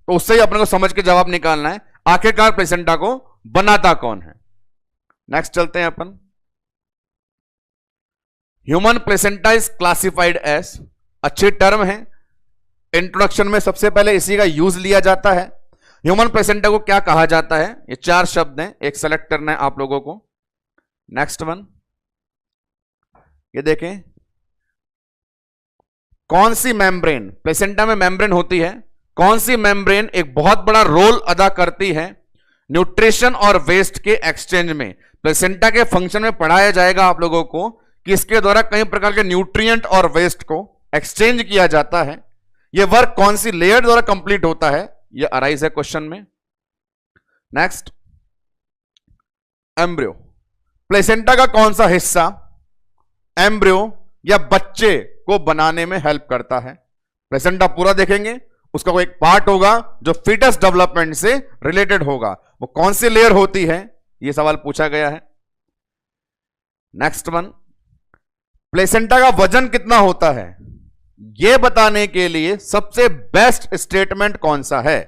तो उससे ही अपने को समझ के जवाब निकालना है आखिरकार प्लेसेंटा को बनाता कौन है। नेक्स्ट चलते हैं अपन। Human placenta is classified as, अच्छी टर्म है, इंट्रोडक्शन में सबसे पहले इसी का यूज लिया जाता है। ह्यूमन प्लेसेंटा को क्या कहा जाता है, ये 4 शब्द हैं, एक सेलेक्ट करना है आप लोगों को। नेक्स्ट वन, ये देखें, कौन सी मेम्ब्रेन, प्लेसेंटा में मेम्ब्रेन होती है, कौन सी मेम्ब्रेन एक बहुत बड़ा रोल अदा करती है न्यूट्रिशन और वेस्ट के एक्सचेंज में। प्लेसेंटा के फंक्शन में पढ़ाया जाएगा आप लोगों को कि इसके द्वारा कई प्रकार के न्यूट्रिएंट और वेस्ट को एक्सचेंज किया जाता है। यह वर्क कौन सी लेयर द्वारा कंप्लीट होता है, यह अराइज है क्वेश्चन में। नेक्स्ट, एम्ब्रियो, प्लेसेंटा का कौन सा हिस्सा एम्ब्रियो या बच्चे को बनाने में हेल्प करता है। प्लेसेंटा पूरा देखेंगे, उसका कोई एक पार्ट होगा जो फीटस डेवलपमेंट से रिलेटेड होगा, वो कौन सी लेयर होती है, यह सवाल पूछा गया है। नेक्स्ट वन, प्लेसेंटा का वजन कितना होता है, यह बताने के लिए सबसे बेस्ट स्टेटमेंट कौन सा है।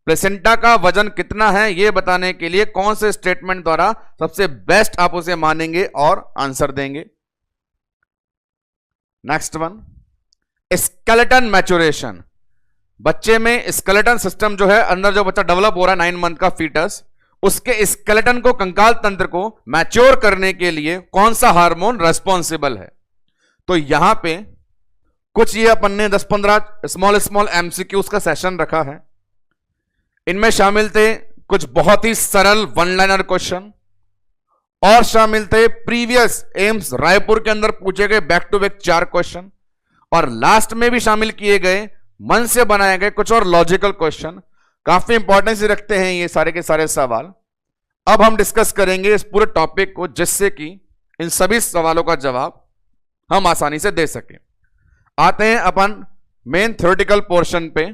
प्लेसेंटा का वजन कितना है यह बताने के लिए कौन से स्टेटमेंट द्वारा सबसे बेस्ट आप उसे मानेंगे और आंसर देंगे। नेक्स्ट वन, स्केलेटन मैच्योरेशन, बच्चे में स्केलेटन सिस्टम जो है, अंदर जो बच्चा डेवलप हो रहा है 9 मंथ का फीटस, उसके स्केलेटन को, कंकाल तंत्र को मैच्योर करने के लिए कौन सा हार्मोन रेस्पॉन्सिबल है। तो यहां पे कुछ ये अपन ने 10-15 स्मॉल एमसीक्यूज का सेशन रखा है। इनमें शामिल थे कुछ बहुत ही सरल 1 लाइनर क्वेश्चन और शामिल थे प्रीवियस एम्स रायपुर के अंदर पूछे गए बैक टू बैक 4 क्वेश्चन, और लास्ट में भी शामिल किए गए मन से बनाए गए कुछ और लॉजिकल क्वेश्चन। काफी इंपॉर्टेंस रखते हैं ये सारे के सारे सवाल। अब हम डिस्कस करेंगे इस पूरे टॉपिक को, जिससे कि इन सभी सवालों का जवाब हम आसानी से दे सकें। आते हैं अपन मेन थ्योरेटिकल पोर्शन पे।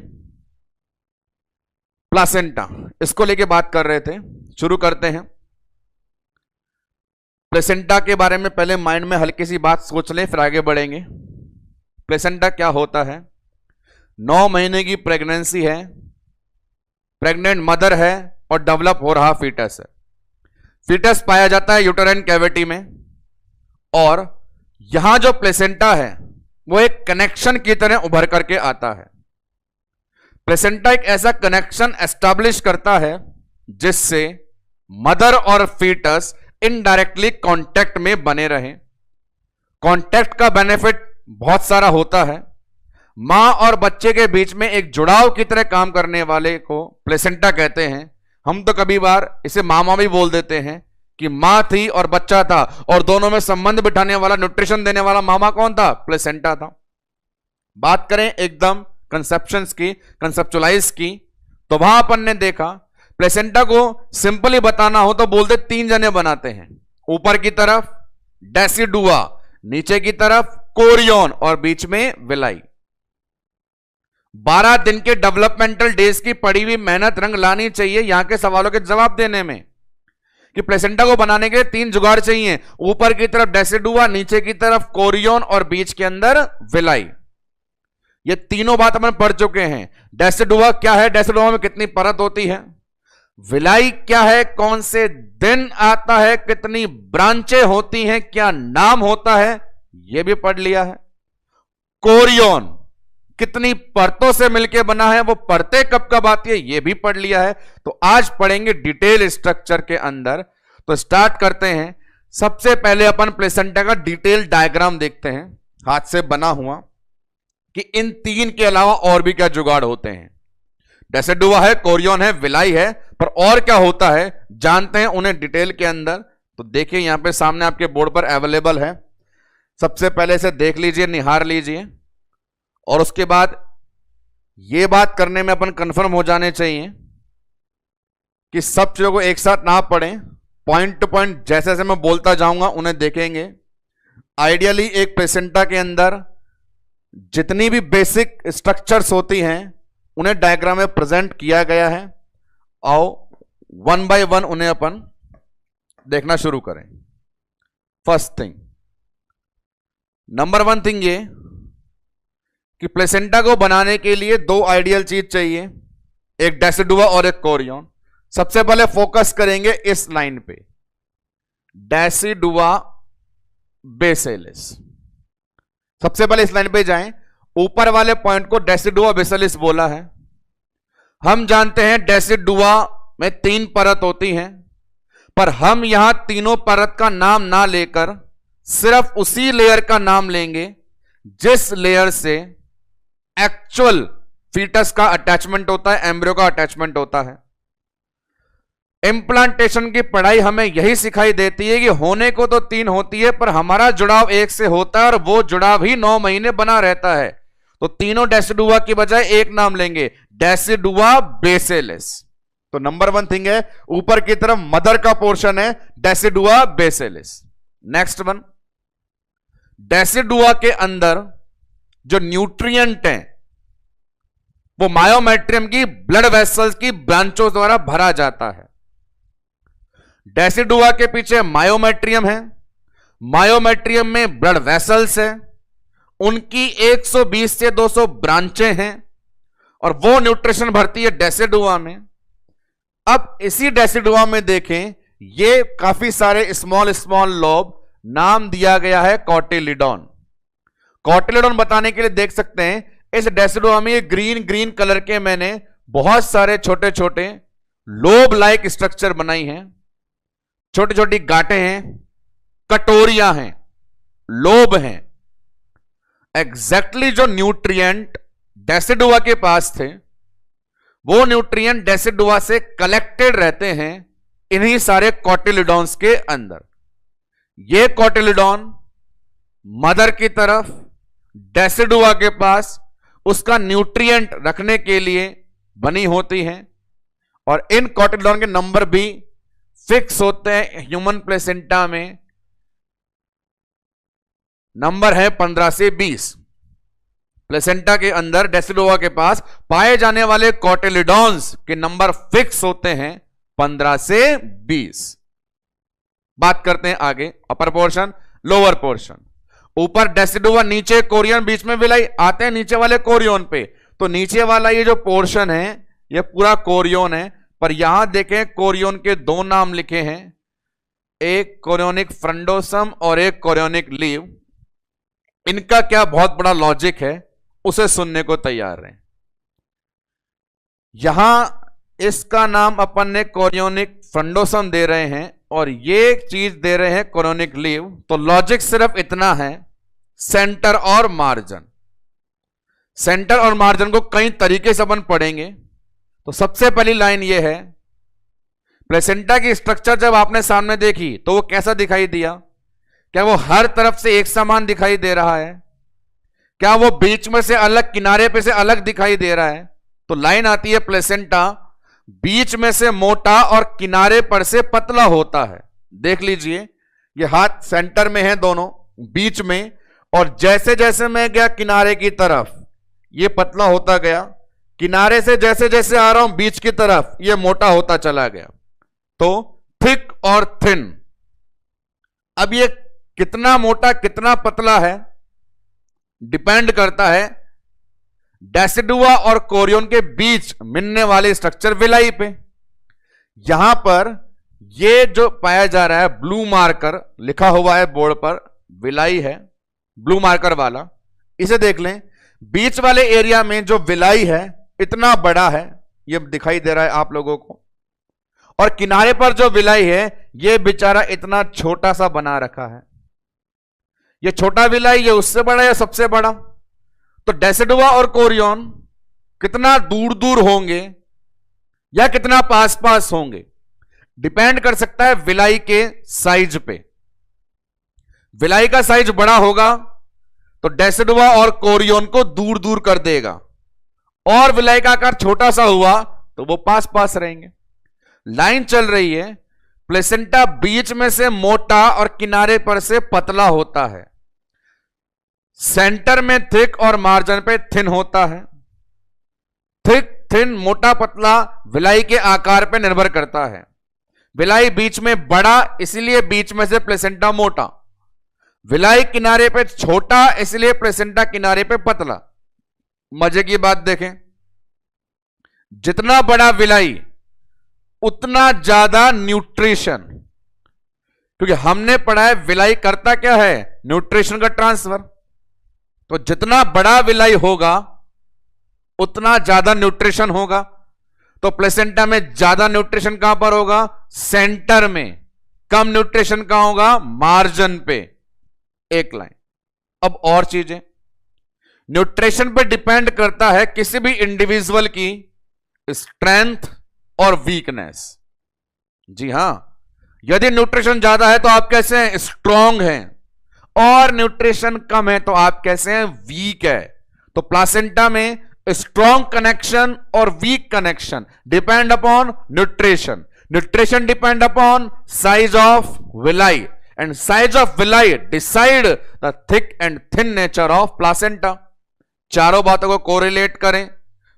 प्लेसेंटा, इसको लेके बात कर रहे थे, शुरू करते हैं। प्लेसेंटा के बारे में पहले माइंड में हल्की सी बात सोच लें, फिर आगे बढ़ेंगे। प्लेसेंटा क्या होता है, 9 महीने की प्रेगनेंसी है, प्रेग्नेंट मदर है और डेवलप हो रहा फीटस है। फीटस पाया जाता है यूटेराइन कैविटी में, और यहां जो प्लेसेंटा है वो एक कनेक्शन की तरह उभर करके आता है। प्लेसेंटा एक ऐसा कनेक्शन एस्टैब्लिश करता है जिससे मदर और फीटस इनडायरेक्टली कांटेक्ट में बने रहे। कांटेक्ट का बेनिफिट बहुत सारा होता है। मां और बच्चे के बीच में एक जुड़ाव की तरह काम करने वाले को प्लेसेंटा कहते हैं। हम तो कभी बार इसे मामा भी बोल देते हैं कि मां थी और बच्चा था, और दोनों में संबंध बिठाने वाला, न्यूट्रिशन देने वाला मामा कौन था, प्लेसेंटा था। बात करें एकदम कंसेप्शंस की, कंसेप्चुअलाइज की, तो वहां अपन ने देखा प्लेसेंटा को सिंपली बताना हो तो बोलते 3 जने बनाते हैं। ऊपर की तरफ डेसिडुआ, नीचे की तरफ कोरियन और बीच में विलाई। 12 दिन के डेवलपमेंटल डेज की पड़ी हुई मेहनत रंग लानी चाहिए यहां के सवालों के जवाब देने में, कि प्लेसेंटा को बनाने के 3 जुगाड़ चाहिए। ऊपर की तरफ डेसिडुआ, नीचे की तरफ कोरियन और बीच के अंदर विलाई। ये तीनों बात अपन पढ़ चुके हैं। डेसिडुआ क्या है, डेसिडुआ में कितनी परत होती है, विलाई क्या है, कौन से दिन आता है, कितनी ब्रांचें होती हैं, क्या नाम होता है, यह भी पढ़ लिया है। कोरियन कितनी परतों से मिलकर बना है, वो परतें कब कब आती है, ये भी पढ़ लिया है। तो आज पढ़ेंगे डिटेल स्ट्रक्चर के अंदर। तो स्टार्ट करते हैं। सबसे पहले अपन प्लेसेंटा का डिटेल डायग्राम देखते हैं, हाथ से बना हुआ, कि इन तीन के अलावा और भी क्या जुगाड़ होते हैं। डेसिडुआ है, कोरियन है, विलाई है, पर और क्या होता है जानते हैं उन्हें डिटेल के अंदर। तो देखिए यहां पे सामने आपके बोर्ड पर अवेलेबल है। सबसे पहले इसे देख लीजिए, निहार लीजिए, और उसके बाद यह बात करने में अपन कंफर्म हो जाने चाहिए कि सब चीजों को एक साथ ना पढ़ें, पॉइंट टू पॉइंट जैसे जैसे मैं बोलता जाऊंगा उन्हें देखेंगे। आइडियली एक प्लेसेंटा के अंदर जितनी भी बेसिक स्ट्रक्चर्स होती हैं उन्हें डायग्राम में प्रेजेंट किया गया है। आओ वन बाय वन उन्हें अपन देखना शुरू करें। First thing, number one thing ये कि प्लेसेंटा को बनाने के लिए दो आइडियल चीज चाहिए, एक डेसिडुआ और एक कोरियन। सबसे पहले फोकस करेंगे इस लाइन पे, डेसिडुआ बेसिलिस। सबसे पहले इस लाइन पे जाएं, ऊपर वाले पॉइंट को डेसिडुआ बेसिलिस बोला है। हम जानते हैं डेसिडुआ में तीन परत होती हैं, पर हम यहां तीनों परत का नाम ना लेकर सिर्फ उसी लेयर का नाम लेंगे जिस लेयर से एक्चुअल फीटस का अटैचमेंट होता है, एम्ब्रियो का अटैचमेंट होता है। इम्प्लांटेशन की पढ़ाई हमें यही सिखाई देती है कि होने को तो तीन होती है, पर हमारा जुड़ाव एक से होता है, और वो जुड़ाव ही 9 महीने बना रहता है। तो तीनों डेसिडुआ की बजाय एक नाम लेंगे, डेसिडुआ बेसिलिस। तो नंबर वन थिंग है, ऊपर की तरफ मदर का पोर्शन है डेसिडुआ बेसिलिस। नेक्स्ट वन, डेसिडुआ के अंदर जो न्यूट्रिएंट है वो मायोमेट्रियम की ब्लड वेसल्स की ब्रांचों द्वारा भरा जाता है। डेसिडुआ के पीछे मायोमेट्रियम है, मायोमेट्रियम में ब्लड वेसल्स है, उनकी 120 से 200 ब्रांचें हैं, और वो न्यूट्रिशन भरती है डेसिडुआ में। अब इसी डेसिडुआ में देखें, ये काफी सारे स्मॉल स्मॉल लोब, नाम दिया गया है कॉटिलिडॉन। कॉटिलिडॉन बताने के लिए देख सकते हैं इस डेसिडुआ में ये ग्रीन ग्रीन कलर के मैंने बहुत सारे छोटे छोटे लोब लाइक स्ट्रक्चर बनाई हैं। छोटी छोटी गांठें हैं, कटोरियां हैं, लोब हैं। एग्जैक्टली जो न्यूट्रिएंट डेसिडुआ के पास थे वो न्यूट्रिएंट डेसिडुआ से कलेक्टेड रहते हैं इन्हीं सारे कॉटिलिडॉन्स के अंदर। ये कॉटिलिडॉन मदर की तरफ डेसिडुआ के पास उसका न्यूट्रिएंट रखने के लिए बनी होती हैं, और इन कॉटिलिडॉन के नंबर भी फिक्स होते हैं। ह्यूमन प्लेसेंटा में नंबर है 15 से 20। प्लेसेंटा के अंदर डेसिडुआ के पास पाए जाने वाले कॉटिलिडॉन्स के नंबर फिक्स होते हैं 15 से 20। बात करते हैं आगे, अपर पोर्शन लोअर पोर्शन। ऊपर डेसिडुआ, नीचे कोरियन, बीच में विलाई। आते हैं नीचे वाले कोरियन पे। तो नीचे वाला ये जो पोर्शन है ये पूरा कोरियन है, पर यहां देखें कोरियन के दो नाम लिखे हैं, एक कोरियोनिक फ्रंडोसम और एक कोरियोनिक लीव। इनका क्या बहुत बड़ा लॉजिक है उसे सुनने को तैयार हैं। यहां इसका नाम अपन ने कोरियोनिक फ्रंडोसम दे रहे हैं और ये चीज दे रहे हैं कोरियोनिक लीव। तो लॉजिक सिर्फ इतना है, सेंटर और मार्जिन। सेंटर और मार्जिन को कई तरीके से अपन पढ़ेंगे। तो सबसे पहली लाइन ये है, प्लेसेंटा की स्ट्रक्चर जब आपने सामने देखी तो वो कैसा दिखाई दिया? क्या वो हर तरफ से एक समान दिखाई दे रहा है? क्या वो बीच में से अलग, किनारे पे से अलग दिखाई दे रहा है? तो लाइन आती है प्लेसेंटा बीच में से मोटा और किनारे पर से पतला होता है। देख लीजिए, ये हाथ सेंटर में है, दोनों बीच में, और जैसे जैसे मैं गया किनारे की तरफ ये पतला होता गया, किनारे से जैसे जैसे आ रहा हूं बीच की तरफ ये मोटा होता चला गया। तो थिक और थिन। अब ये कितना मोटा कितना पतला है डिपेंड करता है डेसिडुआ और कोरियन के बीच मिलने वाले स्ट्रक्चर विलाई पे। यहां पर ये जो पाया जा रहा है ब्लू मार्कर लिखा हुआ है बोर्ड पर, विलाई है ब्लू मार्कर वाला। इसे देख लें, बीच वाले एरिया में जो विलाई है इतना बड़ा है, ये दिखाई दे रहा है आप लोगों को, और किनारे पर जो विलाई है ये बेचारा इतना छोटा सा बना रखा है। ये छोटा विलाई ये उससे बड़ा या सबसे बड़ा? तो डेसिडुआ और कोरियन कितना दूर दूर होंगे या कितना पास पास होंगे, डिपेंड कर सकता है विलाई के साइज पे। विलाई का साइज बड़ा होगा तो डेसिडुआ और कोरियन को दूर दूर कर देगा, और विलाई का आकार छोटा सा हुआ तो वो पास पास रहेंगे। लाइन चल रही है, प्लेसेंटा बीच में से मोटा और किनारे पर से पतला होता है, सेंटर में थिक और मार्जिन पे थिन होता है। थिक थिन मोटा पतला विलाई के आकार पे निर्भर करता है। विलाई बीच में बड़ा इसलिए बीच में से प्लेसेंटा मोटा, विलाई किनारे पे छोटा इसलिए प्लेसेंटा किनारे पे पतला। मजे की बात देखें, जितना बड़ा विलाई उतना ज्यादा न्यूट्रिशन, क्योंकि हमने पढ़ा है विलाई करता क्या है, न्यूट्रिशन का ट्रांसफर। तो जितना बड़ा विलाई होगा उतना ज्यादा न्यूट्रिशन होगा। तो प्लेसेंटा में ज्यादा न्यूट्रिशन कहां पर होगा, सेंटर में। कम न्यूट्रिशन कहां होगा, मार्जिन पे। एक लाइन। अब और चीजें, न्यूट्रिशन पे डिपेंड करता है किसी भी इंडिविजुअल की स्ट्रेंथ और वीकनेस। जी हां, यदि न्यूट्रिशन ज्यादा है तो आप कैसे हैं, स्ट्रांग हैं, और न्यूट्रिशन कम है तो आप कैसे हैं, वीक है। तो प्लासेंटा में स्ट्रांग कनेक्शन और weak connection depend upon nutrition. Nutrition depend upon size of villi, and size of villi decide the thick and thin nature of placenta। चारों बातों को कोरिलेट करें।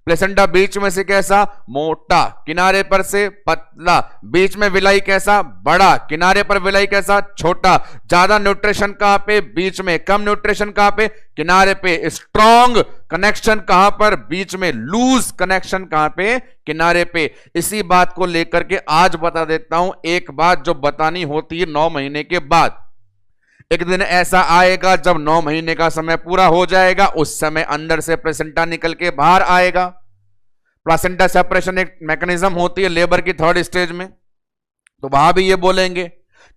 प्लेसेंटा बीच में से कैसा, मोटा, किनारे पर से पतला, बीच में विलाई कैसा, बड़ा, किनारे पर विलाई कैसा, छोटा। ज्यादा न्यूट्रिशन कहां पे, बीच में। कम न्यूट्रिशन कहां पे, किनारे पे। स्ट्रॉन्ग कनेक्शन कहां पर, बीच में। लूज कनेक्शन कहां पे, किनारे पे। इसी बात को लेकर के आज बता देता हूं एक बात जो बतानी होती है 9 महीने के बाद। एक दिन ऐसा आएगा जब 9 महीने का समय पूरा हो जाएगा, उस समय अंदर से प्लेसेंटा निकल के बाहर आएगा। प्लासेंटा सेपरेशन एक मैकेनिज्म होती है लेबर की 3rd स्टेज में। तो वहां भी ये बोलेंगे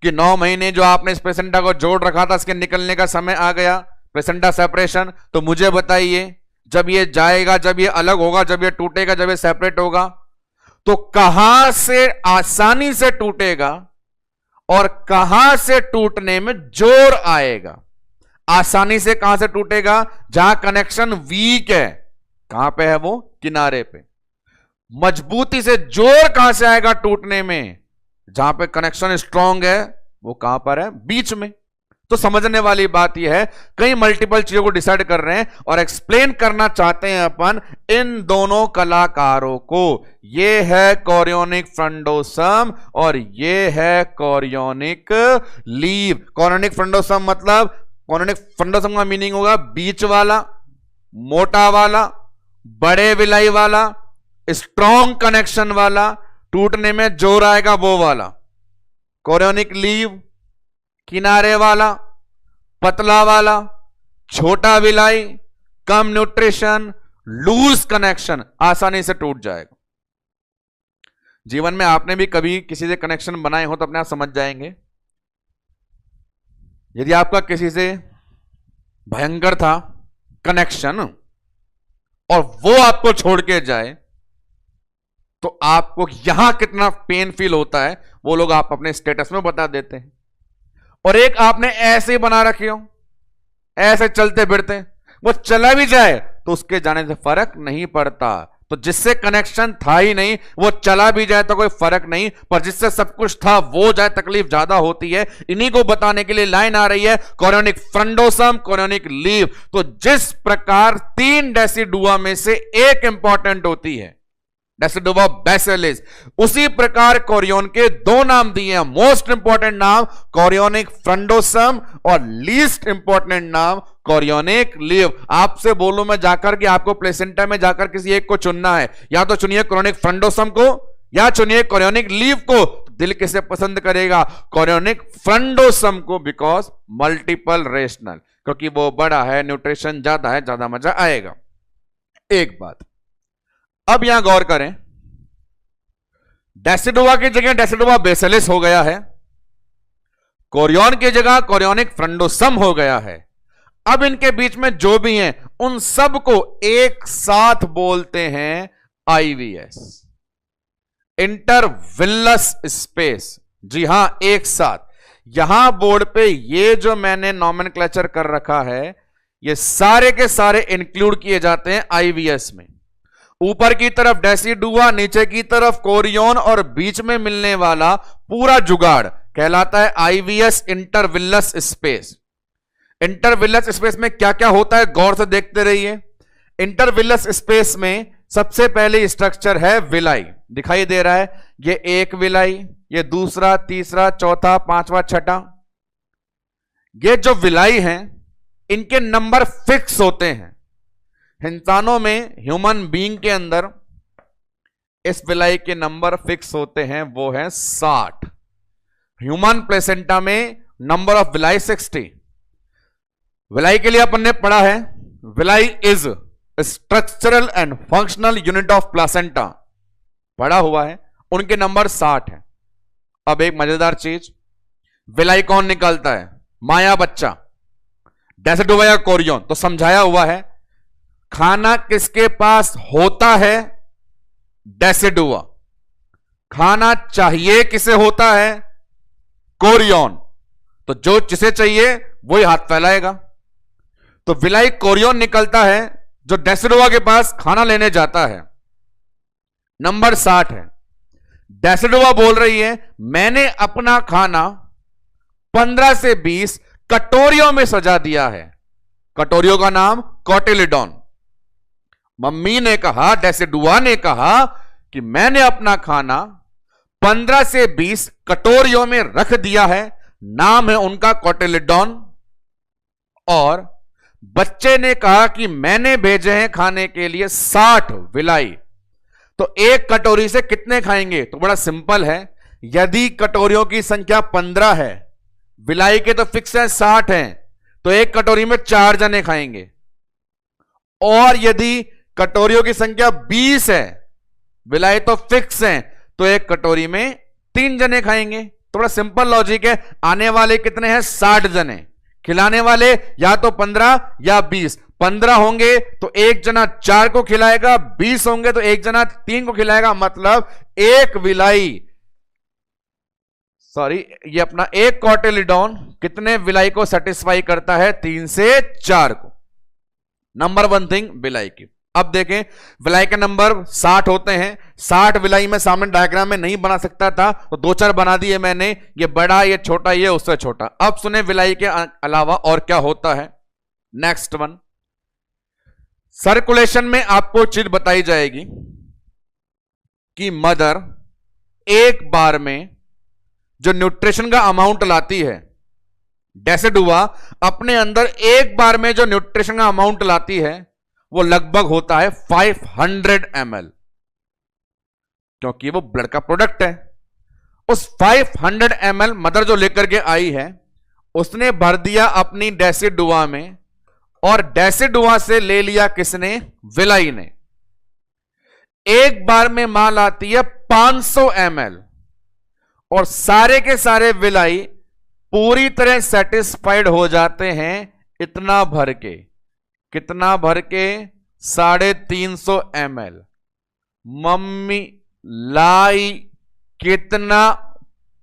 कि 9 महीने जो आपने इस प्लेसेंटा को जोड़ रखा था, इसके निकलने का समय आ गया, प्लेसेंटा सेपरेशन। तो मुझे बताइए, जब ये जाएगा, जब ये अलग होगा, जब ये टूटेगा, जब ये सेपरेट होगा, तो कहां से आसानी से टूटेगा और कहां से टूटने में जोर आएगा। आसानी से कहां से टूटेगा, जहां कनेक्शन वीक है। कहां पे है वो, किनारे पे। मजबूती से जोर कहां से आएगा टूटने में, जहां पे कनेक्शन स्ट्रांग है, वो कहां पर है, बीच में। तो समझने वाली बात यह है, कई मल्टीपल चीजों को डिसाइड कर रहे हैं और एक्सप्लेन करना चाहते हैं अपन इन दोनों कलाकारों को। ये है कोरियोनिक फ्रंडोसम और ये है कोरियोनिक लीव। कोरियोनिक फ्रंडोसम मतलब, कोरियोनिक फ्रंडोसम का मीनिंग होगा बीच वाला, मोटा वाला, बड़े विलाई वाला, स्ट्रॉन्ग कनेक्शन वाला, टूटने में जोर आएगा वो वाला। कोरियोनिक लीव किनारे वाला, पतला वाला, छोटा विलाई, कम न्यूट्रिशन, लूज कनेक्शन, आसानी से टूट जाएगा। जीवन में आपने भी कभी किसी से कनेक्शन बनाए हो तो अपने आप समझ जाएंगे। यदि आपका किसी से भयंकर था कनेक्शन और वो आपको छोड़ के जाए तो आपको यहां कितना पेन फील होता है वो लोग आप अपने स्टेटस में बता देते हैं। और एक आपने ऐसे ही बना रखे हो, ऐसे चलते फिरते, वो चला भी जाए तो उसके जाने से फर्क नहीं पड़ता। तो जिससे कनेक्शन था ही नहीं, वो चला भी जाए तो कोई फर्क नहीं, पर जिससे सब कुछ था वो जाए तकलीफ ज्यादा होती है। इन्हीं को बताने के लिए लाइन आ रही है, कोरियोनिक फ्रंडोसम, कोरियोनिक लीव। तो जिस प्रकार 3 डेसिडुआ में से एक इंपॉर्टेंट होती है, डेसिडुआ बैसिलिस, उसी प्रकार कोरियोन के 2 नाम दिए हैं। मोस्ट इंपॉर्टेंट नाम कोरियोनिक फ्रंडोसम और लीस्ट इंपॉर्टेंट नाम कोरियोनिक लीव। आपसे बोलूं मैं जाकर कि आपको प्लेसेंटा में जाकर किसी एक को चुनना है, या तो चुनिए कोरियोनिक फ्रंडोसम को या चुनिए कोरियोनिक लीव को। दिल किसे पसंद करेगा? कोरियोनिक फ्रंडोसम को, बिकॉज मल्टीपल रेशनल, क्योंकि वो बड़ा है, न्यूट्रिशन ज्यादा है, ज्यादा मजा आएगा। एक बात अब यहां गौर करें, डेसिडोवा की जगह डेसिडोवा बेसिलिस हो गया है, कोरियन की जगह कोरियोनिक फ्रंडोसम हो गया है। अब इनके बीच में जो भी हैं उन सब को एक साथ बोलते हैं आईवीएस, इंटरविलस स्पेस। जी हां, एक साथ। यहां बोर्ड पे ये जो मैंने नॉमेनक्लेचर कर रखा है, ये सारे के सारे इंक्लूड किए जाते हैं आईवीएस में। ऊपर की तरफ डेसिडुआ, नीचे की तरफ कोरियन, और बीच में मिलने वाला पूरा जुगाड़ कहलाता है आईवीएस इंटरविलस स्पेस। इंटरविलस स्पेस में क्या क्या होता है गौर से देखते रहिए। इंटरविलस स्पेस में सबसे पहले स्ट्रक्चर है विलाई, दिखाई दे रहा है, ये एक विलाई, ये दूसरा, तीसरा, चौथा, पांचवा, छठा। ये जो विलाई हैं इनके नंबर फिक्स होते हैं। इंसानों में, ह्यूमन बीइंग के अंदर इस विलाई के नंबर फिक्स होते हैं, वो है 60। ह्यूमन प्लेसेंटा में नंबर ऑफ विलाई 60। विलाई के लिए अपन ने पढ़ा है, villi is structural and functional unit of placenta, पढ़ा हुआ है, उनके नंबर 60 है। अब एक मजेदार चीज, विलाई कौन निकालता है? मां या बच्चा, डेसिडुआ या कोरियन? तो समझाया हुआ है, खाना किसके पास होता है? डेसिडुआ। खाना चाहिए किसे होता है? कोरियन। तो जो जिसे चाहिए वही हाथ फैलाएगा। तो विलाई कोरियन निकलता है जो डेसिडुआ के पास खाना लेने जाता है, नंबर 60 है। डेसिडुआ बोल रही है मैंने अपना खाना 15 से 20 कटोरियों में सजा दिया है। कटोरियों का नाम कोटिलिडॉन। मम्मी ने कहा, डेसिडुआ ने कहा कि मैंने अपना खाना 15 से 20 कटोरियों में रख दिया है, नाम है उनका कोटिलिडॉन। और बच्चे ने कहा कि मैंने भेजे हैं खाने के लिए 60 विलाई। तो एक कटोरी से कितने खाएंगे? तो बड़ा सिंपल है, यदि कटोरियों की संख्या 15 है, विलाई के तो फिक्स है 60 हैं, तो एक कटोरी में 4 जने खाएंगे। और यदि कटोरियों की संख्या 20 है, विलाई तो फिक्स है, तो एक कटोरी में 3 जने खाएंगे। थोड़ा सिंपल लॉजिक है। आने वाले कितने हैं? 60 जने। खिलाने वाले या तो 15 या 20। 15 होंगे तो एक जना 4 को खिलाएगा, 20 होंगे तो एक जना 3 को खिलाएगा। मतलब एक विलाई, सॉरी, ये अपना एक कोटिलिडॉन कितने विलाई को सेटिस्फाई करता है? 3 से 4 को। नंबर 1 थिंग विलाई की। अब देखें, विलाई के नंबर 60 होते हैं। 60 विलाई में सामने डायग्राम में नहीं बना सकता था, तो 2-4 बना दिए मैंने, ये बड़ा, ये छोटा, ये उससे छोटा। अब सुने विलाई के अलावा और क्या होता है। नेक्स्ट वन, सर्कुलेशन में आपको चीज बताई जाएगी कि मदर एक बार में जो न्यूट्रिशन का अमाउंट लाती है, डेसिडुआ अपने अंदर एक बार में जो न्यूट्रिशन का अमाउंट लाती है वो लगभग होता है 500 ml, क्योंकि वो ब्लड का प्रोडक्ट है। उस 500 ml मदर जो लेकर के आई है, उसने भर दिया अपनी डेसिडुआ में, और डेसिडुआ से ले लिया किसने? विलाई ने। एक बार में मां लाती है 500 ml, और सारे के सारे विलाई पूरी तरह सेटिस्फाइड हो जाते हैं इतना भर के। कितना भर के? 350 ml। मम्मी लाई कितना?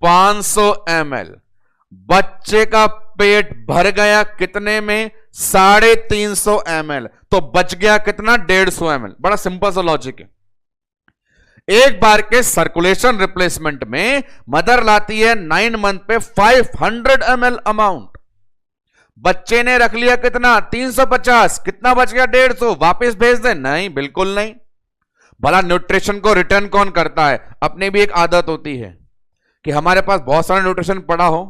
500 ml। बच्चे का पेट भर गया कितने में? 350 ml। तो बच गया कितना? 150 ml। बड़ा सिंपल सा लॉजिक है। एक बार के सर्कुलेशन रिप्लेसमेंट में मदर लाती है 9 मंथ पे 500 ml अमाउंट। बच्चे ने रख लिया कितना? 350। कितना बच गया? 150। वापस भेज दे? नहीं, बिल्कुल नहीं। भला न्यूट्रिशन को रिटर्न कौन करता है? अपनी भी एक आदत होती है कि हमारे पास बहुत सारा न्यूट्रिशन पड़ा हो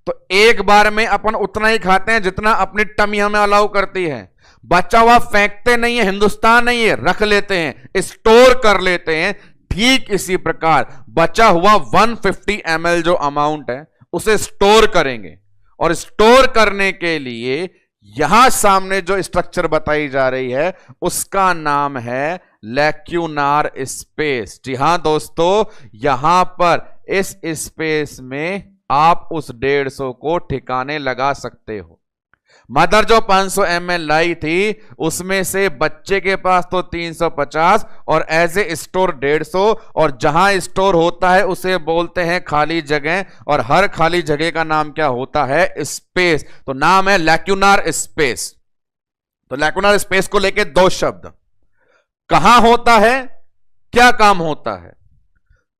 तो एक बार में अपन उतना ही खाते हैं जितना अपनी टमी हमें अलाउ करती है। बचा हुआ फेंकते नहीं है, हिंदुस्तान नहीं है, रख लेते हैं, स्टोर कर लेते हैं, ठीक इसी प्रकार बचा हुआ 150 ml जो अमाउंट है उसे स्टोर करेंगे, और स्टोर करने के लिए यहां सामने जो स्ट्रक्चर बताई जा रही है उसका नाम है लैक्यूनार स्पेस। जी हां दोस्तों, यहां पर इस स्पेस में आप उस 150 को ठिकाने लगा सकते हो। मदर जो 500 ml लाई थी उसमें से बच्चे के पास तो 350 और एज ए स्टोर 150, और जहां स्टोर होता है उसे बोलते हैं खाली जगह, और हर खाली जगह का नाम क्या होता है? स्पेस। तो नाम है लैक्यूनार स्पेस। तो लैक्यूनार स्पेस को लेके दो शब्द, कहां होता है, क्या काम होता है,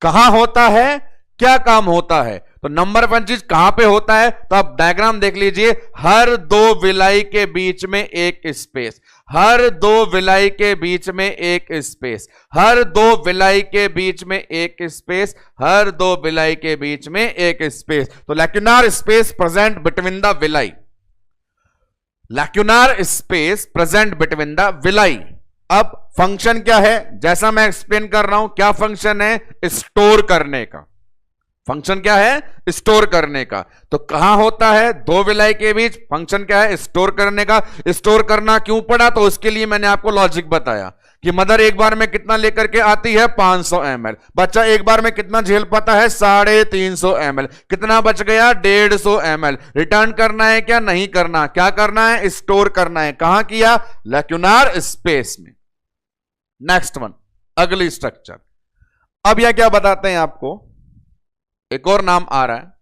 कहां होता है, क्या काम होता है। तो नंबर 1 चीज कहां पे होता है, तो आप डायग्राम देख लीजिए, हर दो विलाई के बीच में एक स्पेस, हर दो विलाई के बीच में एक स्पेस, हर दो विलाई के बीच में एक स्पेस, हर दो विलाई के बीच में एक स्पेस। तो lacunar space present between the villi, lacunar space present between the villi. अब फंक्शन क्या है, जैसा मैं एक्सप्लेन कर रहा हूं, क्या फंक्शन है? स्टोर करने का। फंक्शन क्या है? स्टोर करने का। तो कहां होता है? दो विलाई के बीच। फंक्शन क्या है? स्टोर करने का। स्टोर करना क्यों पड़ा? तो उसके लिए मैंने आपको लॉजिक बताया कि मदर एक बार में कितना लेकर के आती है? 500 ml। बच्चा एक बार में कितना झेल पाता है? 350 ml। कितना बच गया? 150 ml। रिटर्न करना है क्या? नहीं करना। क्या करना है? स्टोर करना है। कहां किया? लैक्यूनार स्पेस में। नेक्स्ट वन, अगली स्ट्रक्चर। अब यह क्या बताते हैं आपको, एक और नाम आ रहा है,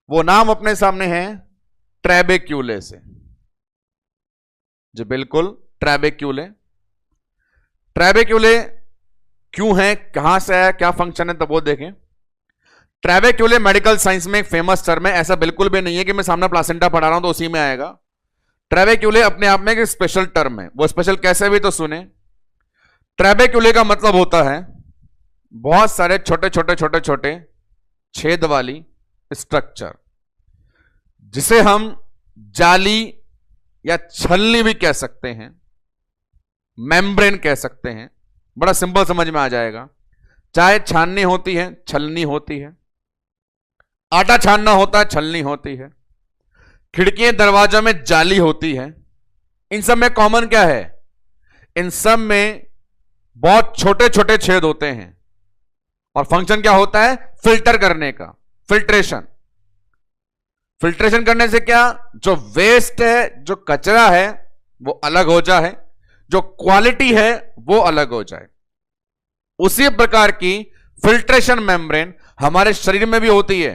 वो नाम अपने सामने है ट्रेबेक्यूले से। जी बिल्कुल, ट्रेबेक्यूले। ट्रेबेक्यूले क्यों है, कहां से आया, क्या फंक्शन है, तो वो देखें। ट्रेबेक्यूले मेडिकल साइंस में एक फेमस टर्म है। ऐसा बिल्कुल भी नहीं है कि मैं सामने प्लासेंटा पढ़ा रहा हूं तो उसी में आएगा। ट्रेबेक्यूले अपने आप में एक स्पेशल टर्म है। वो स्पेशल कैसे भी तो सुने। ट्रेबेक्यूले का मतलब होता है बहुत सारे छोटे छोटे छोटे छोटे छेद वाली स्ट्रक्चर, जिसे हम जाली या छलनी भी कह सकते हैं, मेम्ब्रेन कह सकते हैं। बड़ा सिंपल समझ में आ जाएगा। चाहे छाननी होती है, छलनी होती है, आटा छानना होता है, छलनी होती है, खिड़कियां दरवाजा में जाली होती है। इन सब में कॉमन क्या है? इन सब में बहुत छोटे छोटे छेद होते हैं, और फंक्शन क्या होता है? फिल्टर करने का, फिल्ट्रेशन। फिल्ट्रेशन करने से क्या, जो वेस्ट है, जो कचरा है वो अलग हो जाए, जो क्वालिटी है वो अलग हो जाए। उसी प्रकार की फिल्ट्रेशन मेम्ब्रेन हमारे शरीर में भी होती है।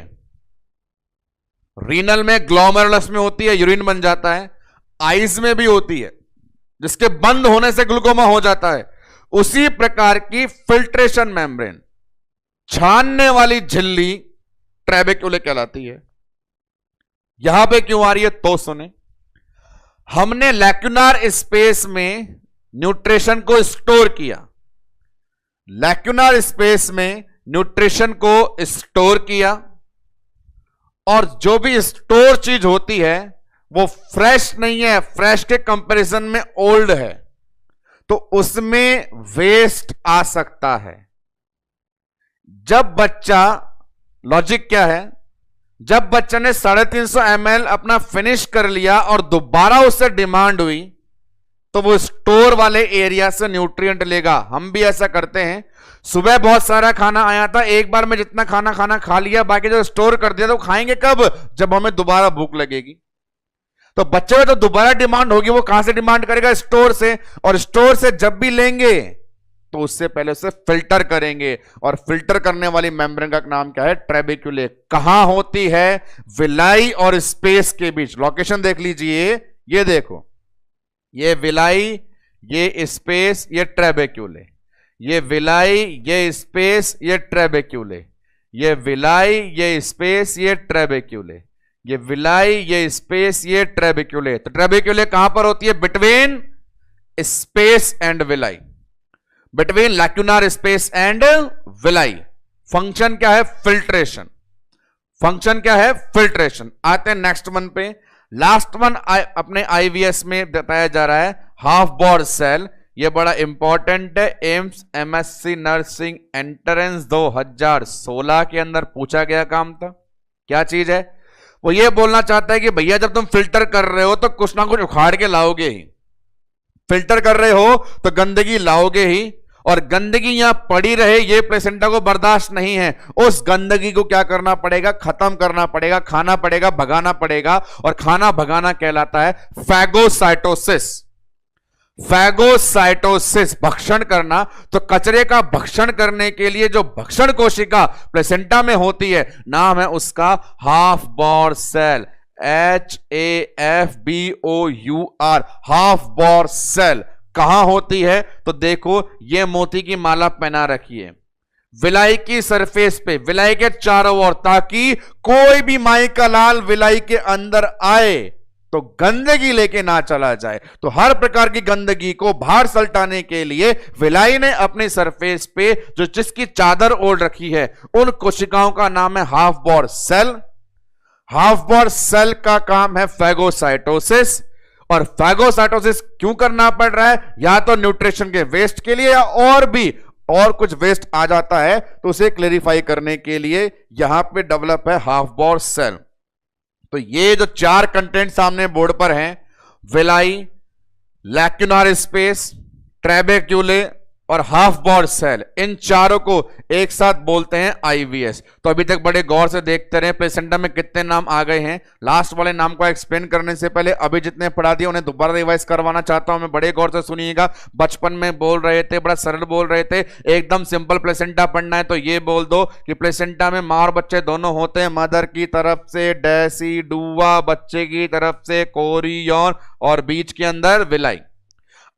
रीनल में, ग्लोमेरुलस में होती है, यूरिन बन जाता है। आइज में भी होती है, जिसके बंद होने से ग्लूकोमा हो जाता है। उसी प्रकार की फिल्ट्रेशन मेम्ब्रेन, छानने वाली झिल्ली ट्रेबेक्यूले कहलाती है। यहां पे क्यों आ रही है तो सुने। हमने लैक्यूनार स्पेस में न्यूट्रिशन को स्टोर किया, लैक्यूनार स्पेस में न्यूट्रिशन को स्टोर किया, और जो भी स्टोर चीज होती है वो फ्रेश नहीं है, फ्रेश के कंपैरिजन में ओल्ड है, तो उसमें वेस्ट आ सकता है। जब बच्चा, लॉजिक क्या है, जब बच्चे ने 350 ml अपना फिनिश कर लिया और दोबारा उससे डिमांड हुई, तो वो स्टोर वाले एरिया से न्यूट्रिएंट लेगा। हम भी ऐसा करते हैं। सुबह बहुत सारा खाना आया था, एक बार में जितना खाना खा लिया, बाकी जो स्टोर कर दिया, तो खाएंगे कब? जब हमें दोबारा भूख लगेगी। तो बच्चे में तो दोबारा डिमांड होगी, वो कहां से डिमांड करेगा? स्टोर से। और स्टोर से जब भी लेंगे तो उससे पहले उसे फिल्टर करेंगे, और फिल्टर करने वाली मेम्ब्रेन का नाम क्या है? ट्रेबेक्यूले। कहां होती है? विलाई और स्पेस के बीच। लोकेशन देख लीजिए, ये देखो, ये विलाई, ये स्पेस, ये ट्रेबेक्यूले, ये विलाई, ये स्पेस, ये ट्रेबेक्यूले, ये विलाई, ये स्पेस, ये ट्रेबेक्यूले, ये विलाई, ये स्पेस, ये ट्रेबेक्यूले। तो ट्रेबेक्यूले कहां पर होती है? Between space and villi, between lacunar space and villi. Function क्या है? फिल्ट्रेशन। फंक्शन क्या है? फिल्ट्रेशन। आते हैं नेक्स्ट वन पे। लास्ट वन अपने आईवीएस में बताया जा रहा है हाफ बोर सेल। ये बड़ा इंपॉर्टेंट है, एम्स एमएससी नर्सिंग एंट्रेंस 2016 के अंदर पूछा गया काम था। क्या चीज है? वो ये बोलना चाहता है कि भैया जब तुम फिल्टर कर रहे हो तो कुछ ना कुछ उखाड़ के लाओगे ही, फिल्टर कर रहे हो तो गंदगी लाओगे ही, और गंदगी यहां पड़ी रहे ये प्लेसेंटा को बर्दाश्त नहीं है। उस गंदगी को क्या करना पड़ेगा? खत्म करना पड़ेगा, खाना पड़ेगा, भगाना पड़ेगा, और खाना भगाना कहलाता है फैगोसाइटोसिस। फैगोसाइटोसिस भक्षण करना। तो कचरे का भक्षण करने के लिए जो भक्षण कोशिका प्लेसेंटा में होती है, नाम है उसका Hofbauer cell, HAFBOUR, Hofbauer cell. कहां होती है? तो देखो ये मोती की माला पहना रखी है विलाई की सरफेस पे, विलाई के चारों ओर, ताकि कोई भी माई का लाल विलाई के अंदर आए तो गंदगी लेके ना चला जाए। तो हर प्रकार की गंदगी को बाहर सल्टाने के लिए विलाई ने अपनी सरफेस पे जो जिसकी चादर ओढ़ रखी है, उन कोशिकाओं का नाम है Hofbauer cell. Hofbauer cell का काम है फैगोसाइटोसिस। और फैगोसाइटोसिस क्यों करना पड़ रहा है? या तो न्यूट्रिशन के वेस्ट के लिए, या और भी और कुछ वेस्ट आ जाता है तो उसे क्लेरिफाई करने के लिए यहां पे डेवलप है हाफ बोर सेल। तो ये जो चार कंटेंट सामने बोर्ड पर हैं, विलाई, लैक्यूनार स्पेस, ट्रेबेक्यूले और हाफ बोर सेल, इन चारों को एक साथ बोलते हैं आईवीएस। तो अभी तक बड़े गौर से देखते रहे प्लेसेंटा में कितने नाम आ गए हैं। लास्ट वाले नाम को एक्सप्लेन करने से पहले अभी जितने पढ़ा दिए उन्हें दोबारा रिवाइज करवाना चाहता हूं मैं, बड़े गौर से सुनिएगा। बचपन में बोल रहे थे, बड़ा सरल बोल रहे थे, एकदम सिंपल प्लेसेंटा पढ़ना है तो ये बोल दो कि प्लेसेंटा में मां और बच्चे दोनों होते हैं। मदर की तरफ से डेसिडुआ, बच्चे की तरफ से कोरियन, और बीच के अंदर विलाई।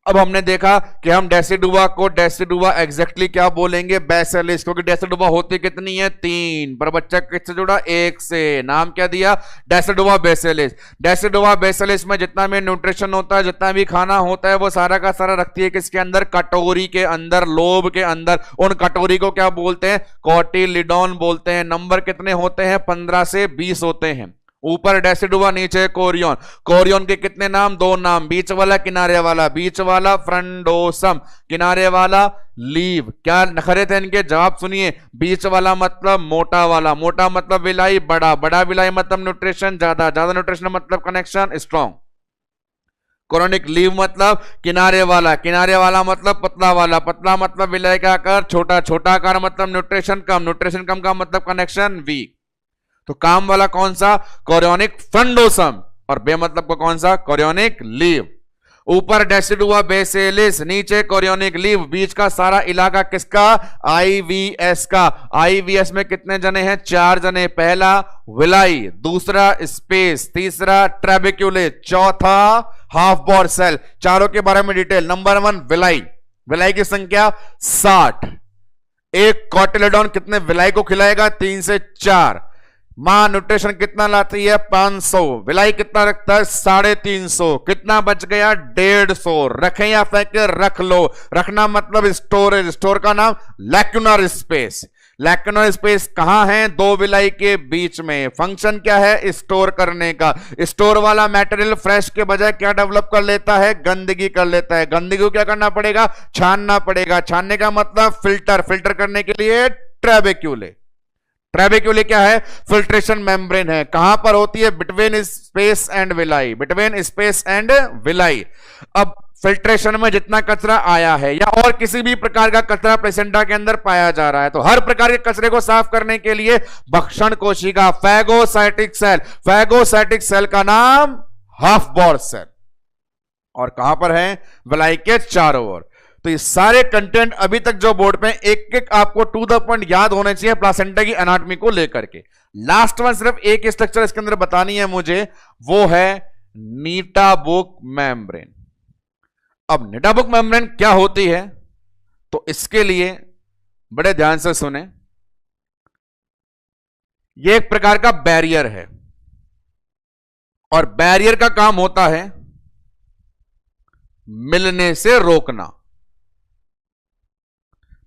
अब हमने देखा कि हम डेसिडुआ को डेसिडुआ एग्जैक्टली क्या बोलेंगे? बेसिलिस, क्योंकि डेसिडुआ होती कितनी है? 3, पर बच्चा किससे जुड़ा? 1 से। नाम क्या दिया? डेसिडुआ बेसिलिस। डेसिडुआ बेसिलिस में जितना भी न्यूट्रिशन होता है, जितना भी खाना होता है, वो सारा का सारा रखती है किसके अंदर? कटोरी के अंदर, लोब के अंदर। उन कटोरी को क्या बोलते हैं? कोटिलिडोन बोलते हैं। नंबर कितने होते हैं? 15 से 20 होते हैं। ऊपर डेसिडुआ, नीचे कोरियन। कोरियन के कितने नाम? 2 नाम, बीच वाला, किनारे वाला। बीच वाला फ्रंडोसम, किनारे वाला लीव। क्या नखरे थे इनके? जवाब सुनिए। बीच वाला मतलब मोटा वाला, मोटा मतलब विलाई, बड़ा, बड़ा विलाई मतलब न्यूट्रिशन ज्यादा, ज्यादा न्यूट्रिशन मतलब कनेक्शन स्ट्रॉन्ग। कोरोनिक लीव मतलब किनारे वाला, किनारे वाला मतलब पतला वाला, पतला मतलब विलाई का आकार छोटा, छोटा आकार मतलब न्यूट्रिशन कम, न्यूट्रिशन कम का मतलब कनेक्शन वीक। तो काम वाला कौन सा? Chorionic frondosum. और बे मतलब को कौन सा? Chorionic leave. ऊपर डेसिडुआ बेसिलिस, नीचे कोरियोनिक लीव, बीच का सारा इलाका किसका? आईवीएस का। आईवीएस में कितने जने हैं? 4 जने। पहला विलाई, दूसरा स्पेस, तीसरा ट्रेबेक्यूले, चौथा हाफ बोर सेल। चारों के बारे में डिटेल। नंबर 1 विलाई, विलाई की संख्या 60। एक कोटिलेडोन कितने विलाई को खिलाएगा? 3 से 4। मां न्यूट्रिशन कितना लाती है? 500। विलाई कितना रखता है? 350। कितना बच गया? 150। रखें या फेंके? रख लो। रखना मतलब स्टोरेज। स्टोर का नाम लैक्यूनार स्पेस। लैक्यूनार स्पेस कहां है? 2 विलाई के बीच में। फंक्शन क्या है? स्टोर करने का। स्टोर वाला मटेरियल फ्रेश के बजाय क्या डेवलप कर लेता है? गंदगी कर लेता है। गंदगी को क्या करना पड़ेगा? छानना पड़ेगा। छानने का मतलब फिल्टर। फिल्टर करने के लिए ट्रेबेक्यूले। ट्रेबेक्यूले क्या है? फिल्ट्रेशन मेम्ब्रेन है। कहां पर होती है? Between space and villi, between space and villi. अब फिल्ट्रेशन में जितना कचरा आया है या और किसी भी प्रकार का कचरा प्लेसेंटा के अंदर पाया जा रहा है, तो हर प्रकार के कचरे को साफ करने के लिए भक्षण कोशिका, फैगोसाइटिक सेल, फैगोसाइटिक सेल का नाम हाफ बोर सेल। और कहां पर है? विलाई के चारों ओर। तो ये सारे कंटेंट अभी तक जो बोर्ड पे एक एक आपको टू द पॉइंट याद होने चाहिए प्लासेंटा की एनाटॉमी को लेकर के। लास्ट वन सिर्फ एक स्ट्रक्चर इसके अंदर बतानी है मुझे, वो है नीटाबुक मेम्ब्रेन। अब नीटाबुक मेम्ब्रेन क्या होती है, तो इसके लिए बड़े ध्यान से सुने। यह एक प्रकार का बैरियर है, और बैरियर का काम होता है मिलने से रोकना।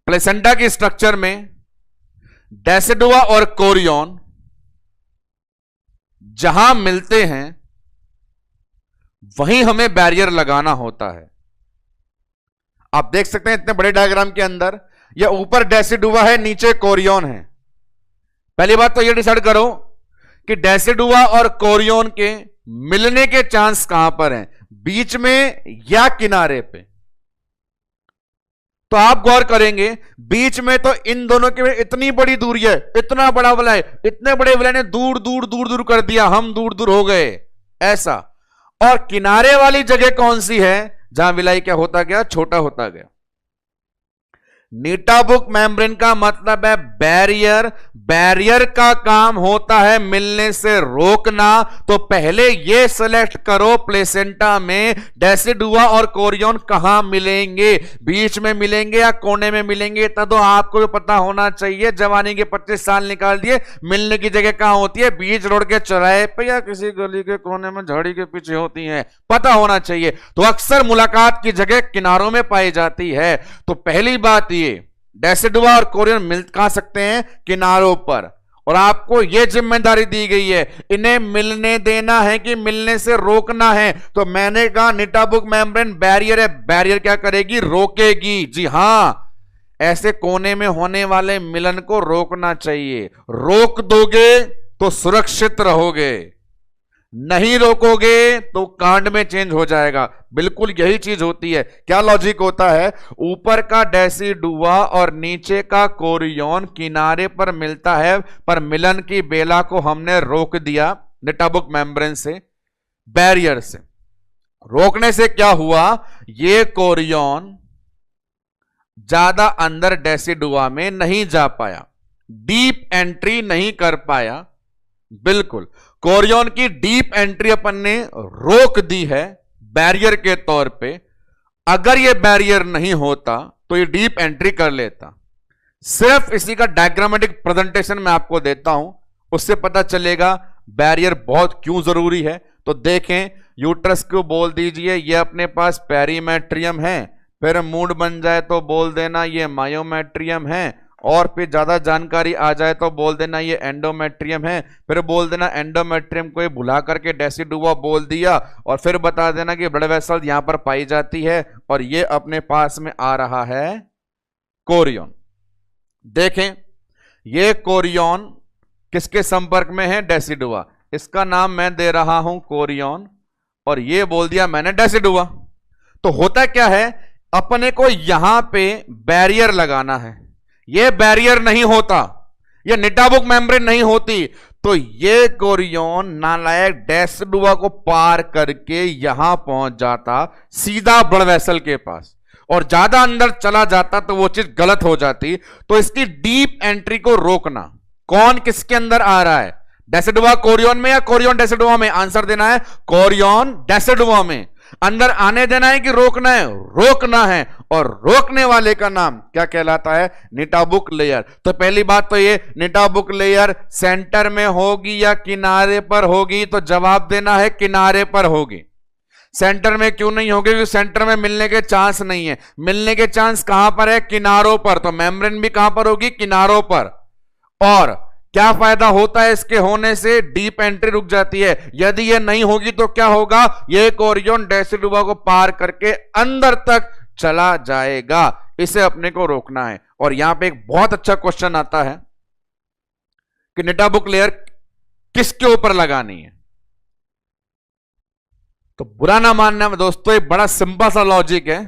प्लेसेंटा की स्ट्रक्चर में डेसिडुआ और कोरियन जहां मिलते हैं वहीं हमें बैरियर लगाना होता है। आप देख सकते हैं इतने बड़े डायग्राम के अंदर, यह ऊपर डेसिडुआ है, नीचे कोरियन है। पहली बात तो यह डिसाइड करो कि डेसिडुआ और कोरियन के मिलने के चांस कहां पर हैं, बीच में या किनारे पे। तो आप गौर करेंगे बीच में तो इन दोनों के इतनी बड़ी दूरी है, इतना बड़ा वलय, इतने बड़े वलय ने दूर दूर दूर दूर कर दिया, हम दूर दूर हो गए ऐसा। और किनारे वाली जगह कौन सी है जहां विलय क्या होता गया, छोटा होता गया। नीटाबुक मेम्ब्रेन का मतलब है बैरियर, बैरियर का काम होता है मिलने से रोकना। तो पहले ये सेलेक्ट करो प्लेसेंटा में डेसिडुआ और कोरियन कहां मिलेंगे, बीच में मिलेंगे या कोने में मिलेंगे, तब तो आपको भी पता होना चाहिए। जवानी के 25 साल निकाल दिए, मिलने की जगह कहां होती है, बीच रोड के चौराहे पे या किसी गली के कोने में झाड़ी के पीछे होती है, पता होना चाहिए। तो अक्सर मुलाकात की जगह किनारों में पाई जाती है। तो पहली बात ये, डेसिडुआ और कोरियन मिल कहां सकते हैं, किनारों पर। और आपको यह जिम्मेदारी दी गई है, इन्हें मिलने देना है कि मिलने से रोकना है। तो मैंने कहा नीटाबुक मेम्ब्रेन बैरियर है, बैरियर क्या करेगी, रोकेगी। जी हां, ऐसे कोने में होने वाले मिलन को रोकना चाहिए। रोक दोगे तो सुरक्षित रहोगे, नहीं रोकोगे तो कांड में चेंज हो जाएगा। बिल्कुल यही चीज होती है। क्या लॉजिक होता है, ऊपर का डेसिडुआ और नीचे का कोरियन किनारे पर मिलता है, पर मिलन की बेला को हमने रोक दिया नीटाबुक मेम्ब्रेन से, बैरियर से। रोकने से क्या हुआ, ये कोरियन ज्यादा अंदर डेसिडुआ में नहीं जा पाया, डीप एंट्री नहीं कर पाया। बिल्कुल कोरियन की डीप एंट्री अपन ने रोक दी है बैरियर के तौर पे। अगर ये बैरियर नहीं होता तो ये डीप एंट्री कर लेता। सिर्फ इसी का डायग्रामेटिक प्रेजेंटेशन मैं आपको देता हूं, उससे पता चलेगा बैरियर बहुत क्यों जरूरी है। तो देखें, यूट्रस को बोल दीजिए ये अपने पास पेरीमेट्रियम है, फिर मूड बन जाए तो बोल देना ये मायोमेट्रियम है, और फिर ज्यादा जानकारी आ जाए तो बोल देना ये एंडोमेट्रियम है, फिर बोल देना एंडोमेट्रियम को भुला करके डेसिडुआ बोल दिया, और फिर बता देना कि ब्लड वेसल यहां पर पाई जाती है और ये अपने पास में आ रहा है कोरियन। देखें, ये कोरियन किसके संपर्क में है, डेसिडुआ। इसका नाम मैं दे रहा हूं कोरियन, और ये बोल दिया मैंने डेसिडुआ। तो होता क्या है, अपने को यहां पे बैरियर लगाना है। ये बैरियर नहीं होता, ये नीटाबुक मेम्ब्रेन नहीं होती, तो ये कोरियन नालायक डेसिडुआ को पार करके यहां पहुंच जाता सीधा ब्लड वेसल के पास, और ज्यादा अंदर चला जाता तो वो चीज गलत हो जाती। तो इसकी डीप एंट्री को रोकना, कौन किसके अंदर आ रहा है, डेसिडुआ कोरियन में या कोरियन डेसिडुआ में, आंसर देना है कोरियन डेसिडुआ में। अंदर आने देना है कि रोकना है, रोकना है। और रोकने वाले का नाम क्या कहलाता है, नीटाबुक लेयर। तो पहली बात तो ये, नीटाबुक लेयर सेंटर में होगी या किनारे पर होगी, तो जवाब देना है किनारे पर होगी। सेंटर में क्यों नहीं होगी, क्योंकि सेंटर में मिलने के चांस नहीं है। मिलने के चांस कहां पर है, किनारों पर। तो मेम्ब्रेन भी कहां पर होगी, किनारों पर। और क्या फायदा होता है इसके होने से, डीप एंट्री रुक जाती है। यदि ये नहीं होगी तो क्या होगा, ये कोरियन डेसिडुआ को पार करके अंदर तक चला जाएगा। इसे अपने को रोकना है। और यहां पे एक बहुत अच्छा क्वेश्चन आता है कि नीटाबुक लेयर किसके ऊपर लगानी है। तो बुरा ना मानना दोस्तों, एक बड़ा सिंपल सा लॉजिक है।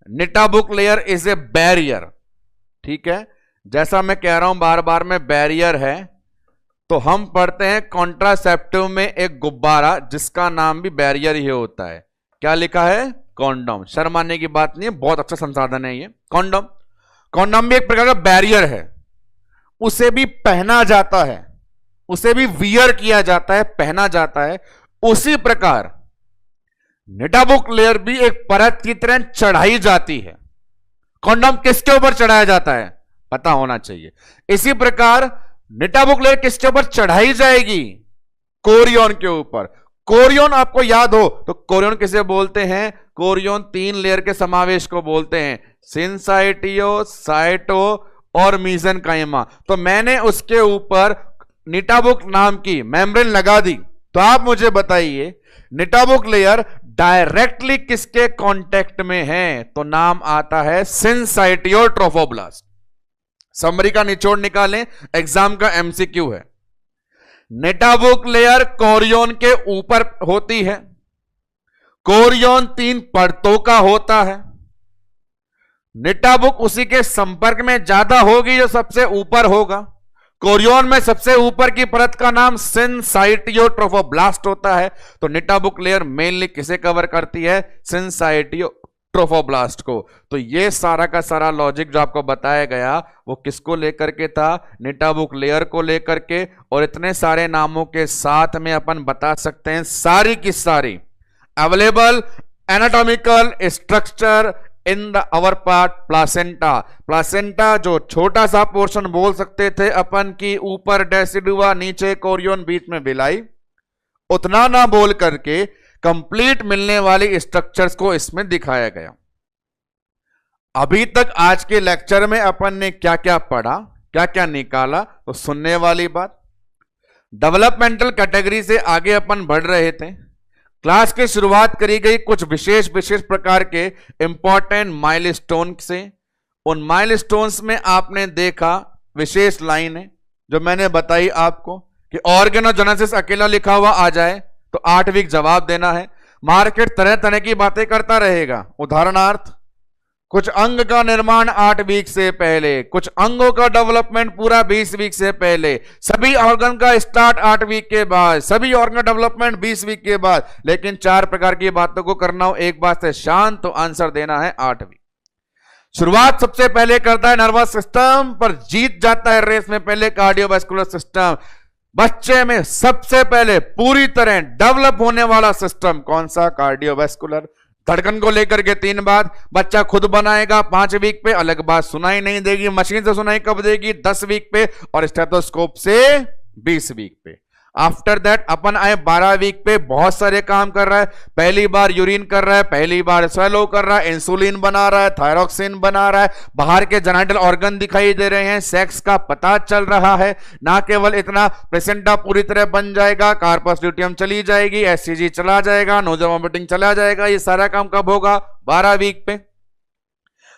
नीटाबुक लेयर इज ए बैरियर, ठीक है। जैसा मैं कह रहा हूं बार बार में, बैरियर है। तो हम पढ़ते हैं कॉन्ट्रासेप्टिव में एक गुब्बारा जिसका नाम भी बैरियर ही होता है। क्या लिखा है, कॉन्डोम। शर्माने की बात नहीं है, बहुत अच्छा संसाधन है ये कॉन्डोम। कॉन्डोम भी एक प्रकार का बैरियर है, उसे भी पहना जाता है, उसे भी वियर किया जाता है, पहना जाता है। उसी प्रकार नीटाबुक लेयर भी एक परत की तरह चढ़ाई जाती है। कॉन्डोम किसके ऊपर चढ़ाया जाता है, पता होना चाहिए। इसी प्रकार नीटाबुक लेयर किसके ऊपर चढ़ाई जाएगी, कोरियन के ऊपर। कोरियन आपको याद हो तो कोरियन किसे बोलते हैं, कोरियन 3 लेयर के समावेश को बोलते हैं, सिनसाइटियो, साइटो और मीसेनकाइमा। तो मैंने उसके ऊपर नीटाबुक नाम की मेम्ब्रेन लगा दी। तो आप मुझे बताइए, नीटाबुक लेयर डायरेक्टली किसके कांटेक्ट में है तो नाम आता है सिंसाइटियो ट्रोफोब्लास्ट। समरी का निचोड़ निकालें, एग्जाम का एमसीक्यू है। नेटाबुक लेयर कोरियन के ऊपर होती है। कोरियन 3 परतों का होता है। नेटाबुक उसी के संपर्क में ज्यादा होगी जो सबसे ऊपर होगा। कोरियन में सबसे ऊपर की परत का नाम सिंसाइटियो ट्रोफोब्लास्ट होता है। तो नेटाबुक लेयर मेनली किसे कवर करती है? सिंसाइटियो ट्रोफोब्लास्ट को। तो ये सारा का सारा लॉजिक जो आपको बताया गया वो किसको लेकर के था? नेटाबुक लेयर को लेकर के। और इतने सारे नामों के साथ में अपन बता सकते हैं सारी की सारी available anatomical structure in the our part placenta. Placenta जो छोटा सा पोर्शन बोल सकते थे अपन की ऊपर डेसिडुआ, नीचे कोरियन, बीच में विलाई, उतना ना बोल करके कंप्लीट मिलने वाली स्ट्रक्चर्स को इसमें दिखाया गया। अभी तक आज के लेक्चर में अपन ने क्या क्या पढ़ा, क्या क्या निकाला, तो सुनने वाली बात। डेवलपमेंटल कैटेगरी से आगे अपन बढ़ रहे थे। क्लास की शुरुआत करी गई कुछ विशेष प्रकार के इंपॉर्टेंट माइलस्टोन से। उन माइलस्टोन्स में आपने देखा विशेष लाइन है जो मैंने बताई आपको कि ऑर्गेनोजेनेसिस अकेला लिखा हुआ आ जाए तो 8 वीक जवाब देना है। मार्केट तरह तरह की बातें करता रहेगा। उदाहरणार्थ, कुछ अंग का निर्माण 8 वीक से पहले, कुछ अंगों का डेवलपमेंट पूरा 20 वीक से पहले, सभी ऑर्गन का स्टार्ट 8 वीक के बाद, सभी ऑर्गन डेवलपमेंट 20 वीक के बाद। लेकिन 4 प्रकार की बातों को करना हो एक बात से शांत, तो आंसर देना है 8 वीक। शुरुआत सबसे पहले करता है नर्वस सिस्टम, पर जीत जाता है रेस में पहले कार्डियोवास्कुलर सिस्टम। बच्चे में सबसे पहले पूरी तरह डेवलप होने वाला सिस्टम कौन सा? कार्डियोवास्कुलर। धड़कन को लेकर के 3 बात बच्चा खुद बनाएगा 5 वीक पे, अलग बात सुनाई नहीं देगी। मशीन से सुनाई कब देगी? 10 वीक पे, और स्टेथोस्कोप से 20 वीक पे। आफ्टर दैट अपन आए 12 वीक पे। बहुत सारे काम कर रहा है। पहली बार यूरिन कर रहा है, पहली बार स्वेलो कर रहा है, इंसुलिन बना रहा है, थायरोक्सिन बना रहा है, बाहर के जेनिटल ऑर्गन दिखाई दे रहे हैं, सेक्स का पता चल रहा है। ना केवल इतना, प्लेसेंटा पूरी तरह बन जाएगा, कार्पस ल्यूटियम चली जाएगी, एससीजी चला जाएगा, नोजल वॉमिटिंग चला जाएगा। ये सारा काम कब होगा? 12 वीक पे।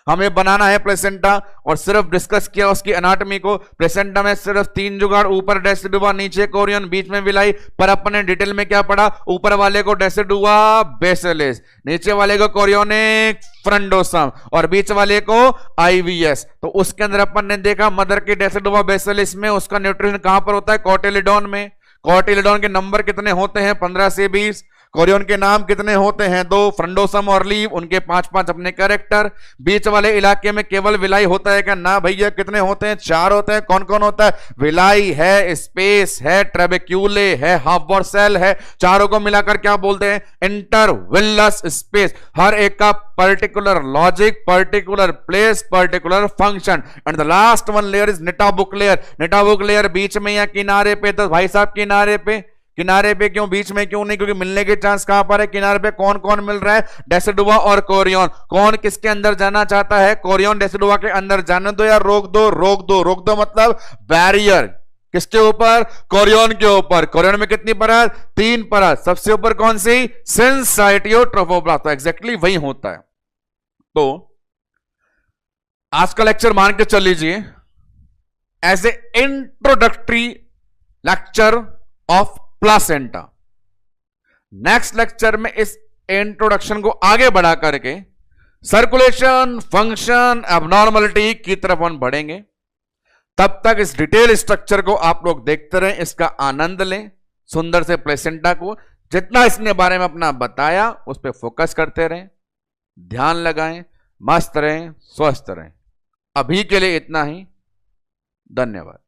हमें बनाना है प्लेसेंटा और सिर्फ डिस्कस किया उसकी एनाटॉमी को। प्लेसेंटा में सिर्फ 3 जुगाड़, ऊपर डेसिडुआ, नीचे कोरियन, बीच में विलाई। पर अपन ने डिटेल में क्या पढ़ा? ऊपर वाले को डेसिडुआ बेसिलिस, नीचे वाले को कोरियोनिक फ्रंडोसम और बीच वाले को आईवीएस। तो उसके अंदर अपन ने देखा मदर के डेसिडुआ बेसिलिस में उसका न्यूट्रिशन कहां पर होता है? कोटिलिडोन में। कोटिलिडोन के नंबर कितने होते हैं? 15 से 20। कोरियन के नाम कितने होते हैं? 2। फ्रंडोसम और लीव, उनके 5-5 अपने कैरेक्टर। बीच वाले इलाके में केवल विलाई होता है क्या? ना भैया, कितने होते हैं? 4 होते हैं। कौन कौन होता है? विलाई है, स्पेस है, ट्रेबेक्यूले है, हाफ वॉल सेल है। चारों को मिलाकर क्या बोलते हैं? इंटरविलस स्पेस। हर एक का particular logic, particular place, particular function. And the last one layer is Nitabuch layer. Nitabuch layer बीच में या किनारे पे? तो भाई साहब किनारे पे। किनारे पे क्यों? बीच में क्यों नहीं? क्योंकि मिलने के चांस कहां पर है? किनारे पे। कौन कौन मिल रहा है? डेसिडुआ और कोरियन। कौन किसके अंदर जाना चाहता है? कोरियन डेसिडुआ के अंदर जाने दो या रोक दो? रोक दो। रोक दो मतलब बैरियर किसके ऊपर? कोरियन के ऊपर। कोरियन में कितनी परत? 3 परत। सबसे ऊपर कौन सी? सिंसाइटियो ट्रोफोब्लास्ट। तो एग्जैक्टली वही होता है। तो आज का लेक्चर मान के चल लीजिए as an introductory lecture of placenta. Next lecture में इस इंट्रोडक्शन को आगे बढ़ा करके सर्कुलेशन, फंक्शन, एबनॉर्मलिटी की तरफ हम बढ़ेंगे। तब तक इस डिटेल स्ट्रक्चर को आप लोग देखते रहें, इसका आनंद लें। सुंदर से प्लेसेंटा को जितना इसने बारे में अपना बताया उस पर फोकस करते रहें, ध्यान लगाएं, मस्त रहें, स्वस्थ रहें। अभी के लिए इतना ही। धन्यवाद।